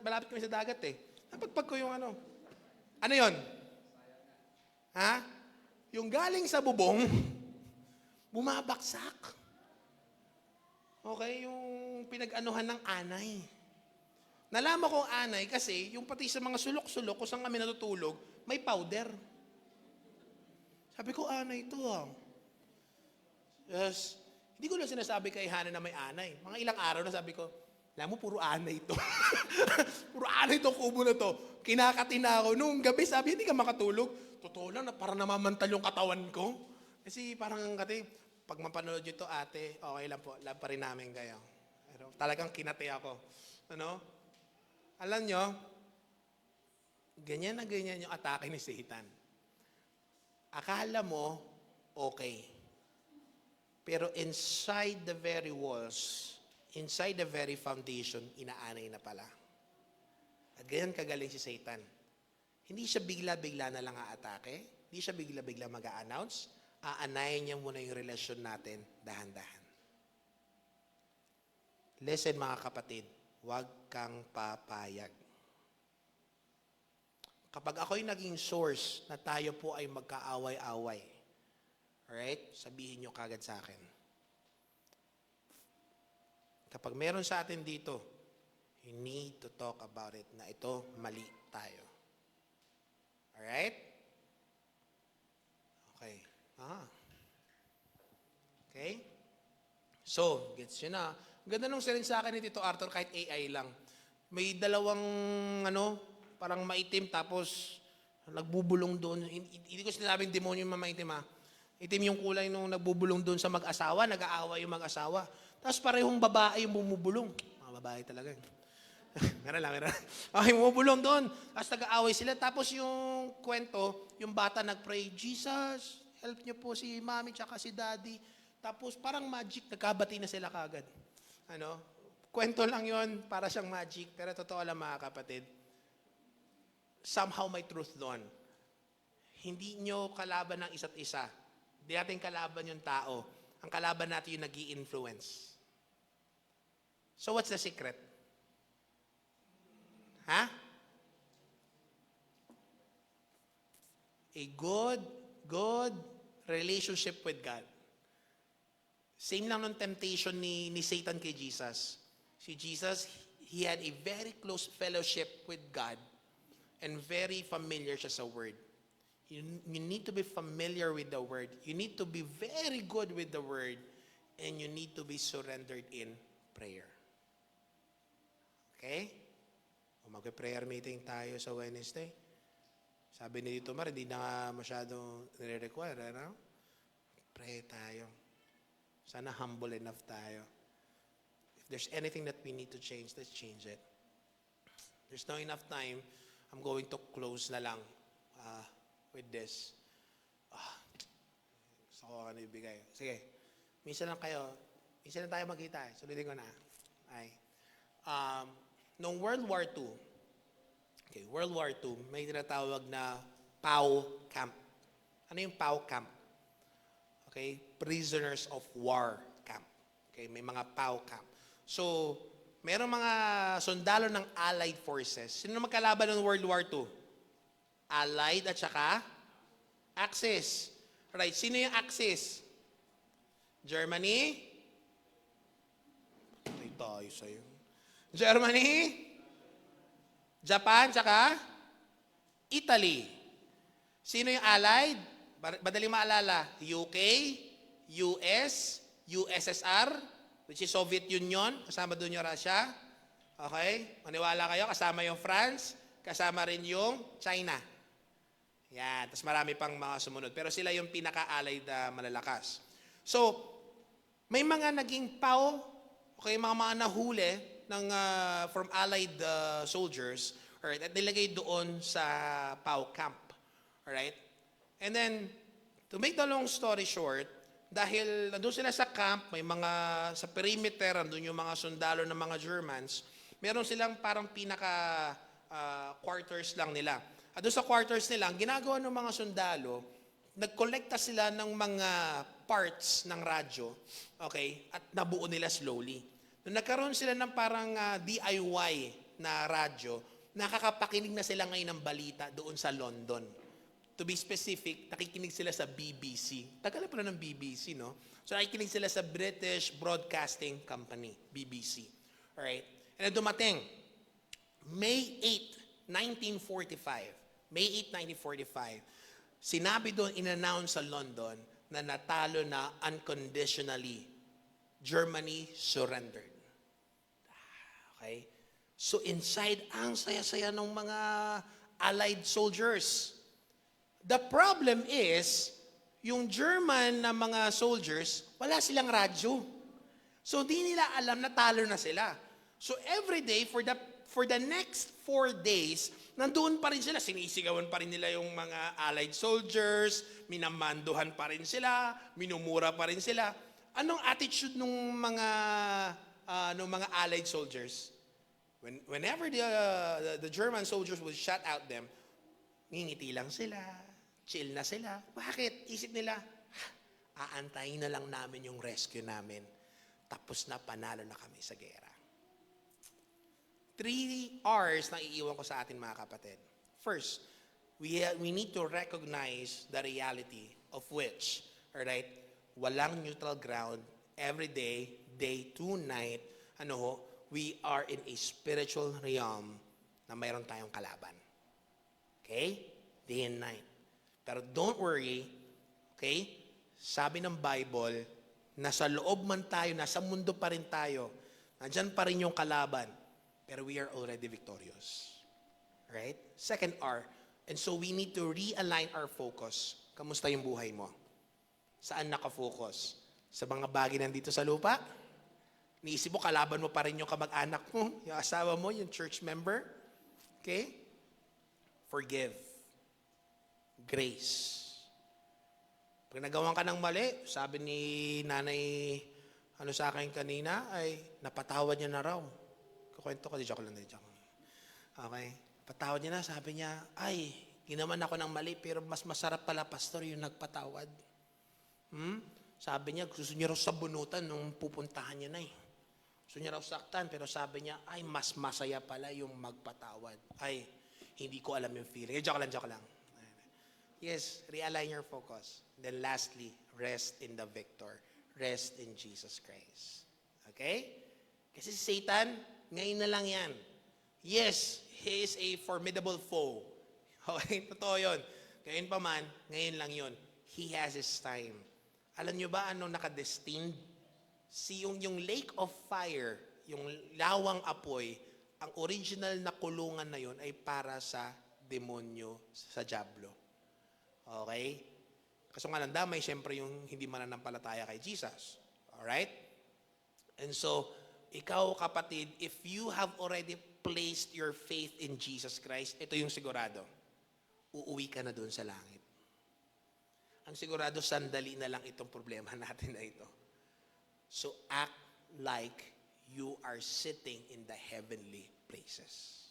Malapit kami sa dagat Napagpag ko yung ano. Ano yon? Yung galing sa bubong, bumabaksak. Okay, yung pinag-anuhan ng anay. Nalaman ko ang anay kasi yung pati sa mga sulok-sulok kung saan kami natutulog, may powder. Sabi ko, anay ito Yes. Hindi ko lang sinasabi kay Hannah na may anay. Mga ilang araw na sabi ko, alam mo, puro anay ito. Puro anay itong kubo na to. Kinakati na ako. Nung gabi, sabi, hindi ka makatulog. Totoo lang, parang namamantal yung katawan ko. Kasi parang kati, pag mapanood nyo ito, ate, okay lang po. Love pa rin namin kayo. Pero talagang kinati ako. Alam nyo, ganyan na ganyan yung atake ni Satan. Akala mo, okay. Pero inside the very walls, inside the very foundation, inaanay na pala. At ganyan kagaling si Satan. Hindi siya bigla-bigla na lang aatake. Hindi siya bigla-bigla mag-a-announce. Aanayin niya muna yung relasyon natin dahan-dahan. Listen mga kapatid, huwag kang papayag. Kapag ako'y naging source na tayo po ay magkaaway-away, alright? Sabihin nyo kagad sa akin. Kapag meron sa atin dito, you need to talk about it na ito, mali tayo. Alright? Okay. Okay? So, gets yun na. Ganda nung sirin sa akin ni Tito Arthur kahit AI lang. May dalawang, parang maitim tapos nagbubulong doon. Hindi ko sinabing demonyo yung maitim ha. Itim yung kulay nung nagbubulong doon sa mag-asawa, nag-aaway yung mag-asawa. Tapos parehong babae yung bumubulong. Mga babae talaga. meron. Okay, bumubulong doon. Tapos nag-aaway sila. Tapos yung kwento, yung bata nag-pray, Jesus, help niyo po si mami tsaka si daddy. Tapos parang magic, nagkabati na sila kagad. Kwento lang yon para siyang magic. Pero totoo lang mga kapatid, somehow may truth doon. Hindi nyo kalaban ng isa't isa. Hindi natin kalaban yung tao. Ang kalaban natin yung nag-i-influence. So what's the secret? A good relationship with God. Same lang ng temptation ni Satan kay Jesus. Si Jesus, he had a very close fellowship with God and very familiar siya sa Word. You need to be familiar with the Word. You need to be very good with the Word. And you need to be surrendered in prayer. Okay? Mag-prayer meeting tayo sa Wednesday. Sabi ni Dito Mar, hindi na masyadong nire-require. Pray tayo. Sana humble enough tayo. If there's anything that we need to change, let's change it. There's not enough time. I'm going to close na lang with this. Gusto ko ibigay. Sige. Minsan lang tayo magkita. Sulitin ko na. Noong World War II, may tinatawag na POW camp. Ano yung POW camp? Okay? Prisoners of War camp. Okay? May mga POW camp. So, merong mga sundalo ng Allied Forces. Sino magkalaban ng World War II? Allied at saka Axis. Right. Sino yung Axis? Germany? Patay tayo sa'yo. Germany? Japan, tsaka Italy. Sino yung Allied? Madaling maalala. UK, US, USSR, which is Soviet Union. Kasama doon yung Russia. Okay? Maniwala kayo, kasama yung France, kasama rin yung China. Yan. Tapos marami pang mga sumunod. Pero sila yung pinaka-allied na malalakas. So, may mga naging POW, okay, mga nahuli from allied soldiers, alright, at nilagay doon sa POW camp. Alright? And then, to make the long story short, dahil nandun sila sa camp, may mga, sa perimeter, nandun yung mga sundalo ng mga Germans, meron silang parang quarters lang nila. At doon sa quarters nila, ang ginagawa ng mga sundalo, nagkolekta sila ng mga parts ng radyo, okay, at nabuo nila slowly. Nung nagkaroon sila ng parang DIY na radyo, nakakapakinig na sila ngayon ng balita doon sa London. To be specific, nakikinig sila sa BBC. Tagal na pala ng BBC, no? So nakikinig sila sa British Broadcasting Company, BBC. Alright? And then dumating, May 8, 1945. May 8, 1945. Sinabi doon, in-announce sa London na natalo na unconditionally. Germany surrendered. Okay? So inside, ang saya-saya ng mga Allied soldiers. The problem is, yung German na mga soldiers, wala silang radyo. So di nila alam na talo na sila. So every day, for the next 4 days, nandoon pa rin sila, sinisigawan pa rin nila yung mga Allied soldiers, minamanduhan pa rin sila, minumura pa rin sila. Anong attitude ng mga Allied soldiers? Whenever the German soldiers would shut out them, ngingiti lang sila, chill na sila. Bakit? Isip nila, aantayin na lang namin yung rescue namin. Tapos na, panalo na kami sa gera. 3 R's na iiwan ko sa atin, mga kapatid. First, we need to recognize the reality of which, alright, walang neutral ground, every day, day to night, we are in a spiritual realm na mayroon tayong kalaban. Okay? Day and night. Pero don't worry, okay? Sabi ng Bible, nasa loob man tayo, nasa mundo pa rin tayo, nandyan pa rin yung kalaban, pero we are already victorious. Right? Second R, and so we need to realign our focus. Kamusta yung buhay mo? Saan nakafocus? Sa mga bagay nandito sa lupa? Niisip mo, kalaban mo pa rin yung kamag-anak mo, yung asawa mo, yung church member? Okay? Forgive. Grace. Pag nagawan ka ng mali, sabi ni nanay, sa akin kanina, ay napatawad niya na raw. Kukwento ko, joke lang. Okay? Patawad niya na, sabi niya, ay, ginaman ako ng mali, pero mas masarap pala, pastor, yung nagpatawad. Sabi niya, gusto niya raw sabunutan nung pupuntahan niya na eh. Gusto niya raw saktan, pero sabi niya, ay, mas masaya pala yung magpatawad. Ay, hindi ko alam yung feeling. Joke lang. Yes, realign your focus. Then lastly, rest in the victor. Rest in Jesus Christ. Okay? Kasi si Satan, ngayon na lang yan. Yes, he is a formidable foe. Okay, totoo yun. Ngayon pa man, ngayon lang yun. He has his time. Alam nyo ba anong nakadestined? Yung lake of fire, yung lawang apoy, ang original na kulungan na yun ay para sa demonyo, sa dyablo. Okay? Kaso nga lang damay, siyempre yung hindi mananampalataya kay Jesus. Alright? And so, ikaw kapatid, if you have already placed your faith in Jesus Christ, ito yung sigurado. Uuwi ka na doon sa langit. Ang sigurado, sandali na lang itong problema natin na ito. So act like you are sitting in the heavenly places.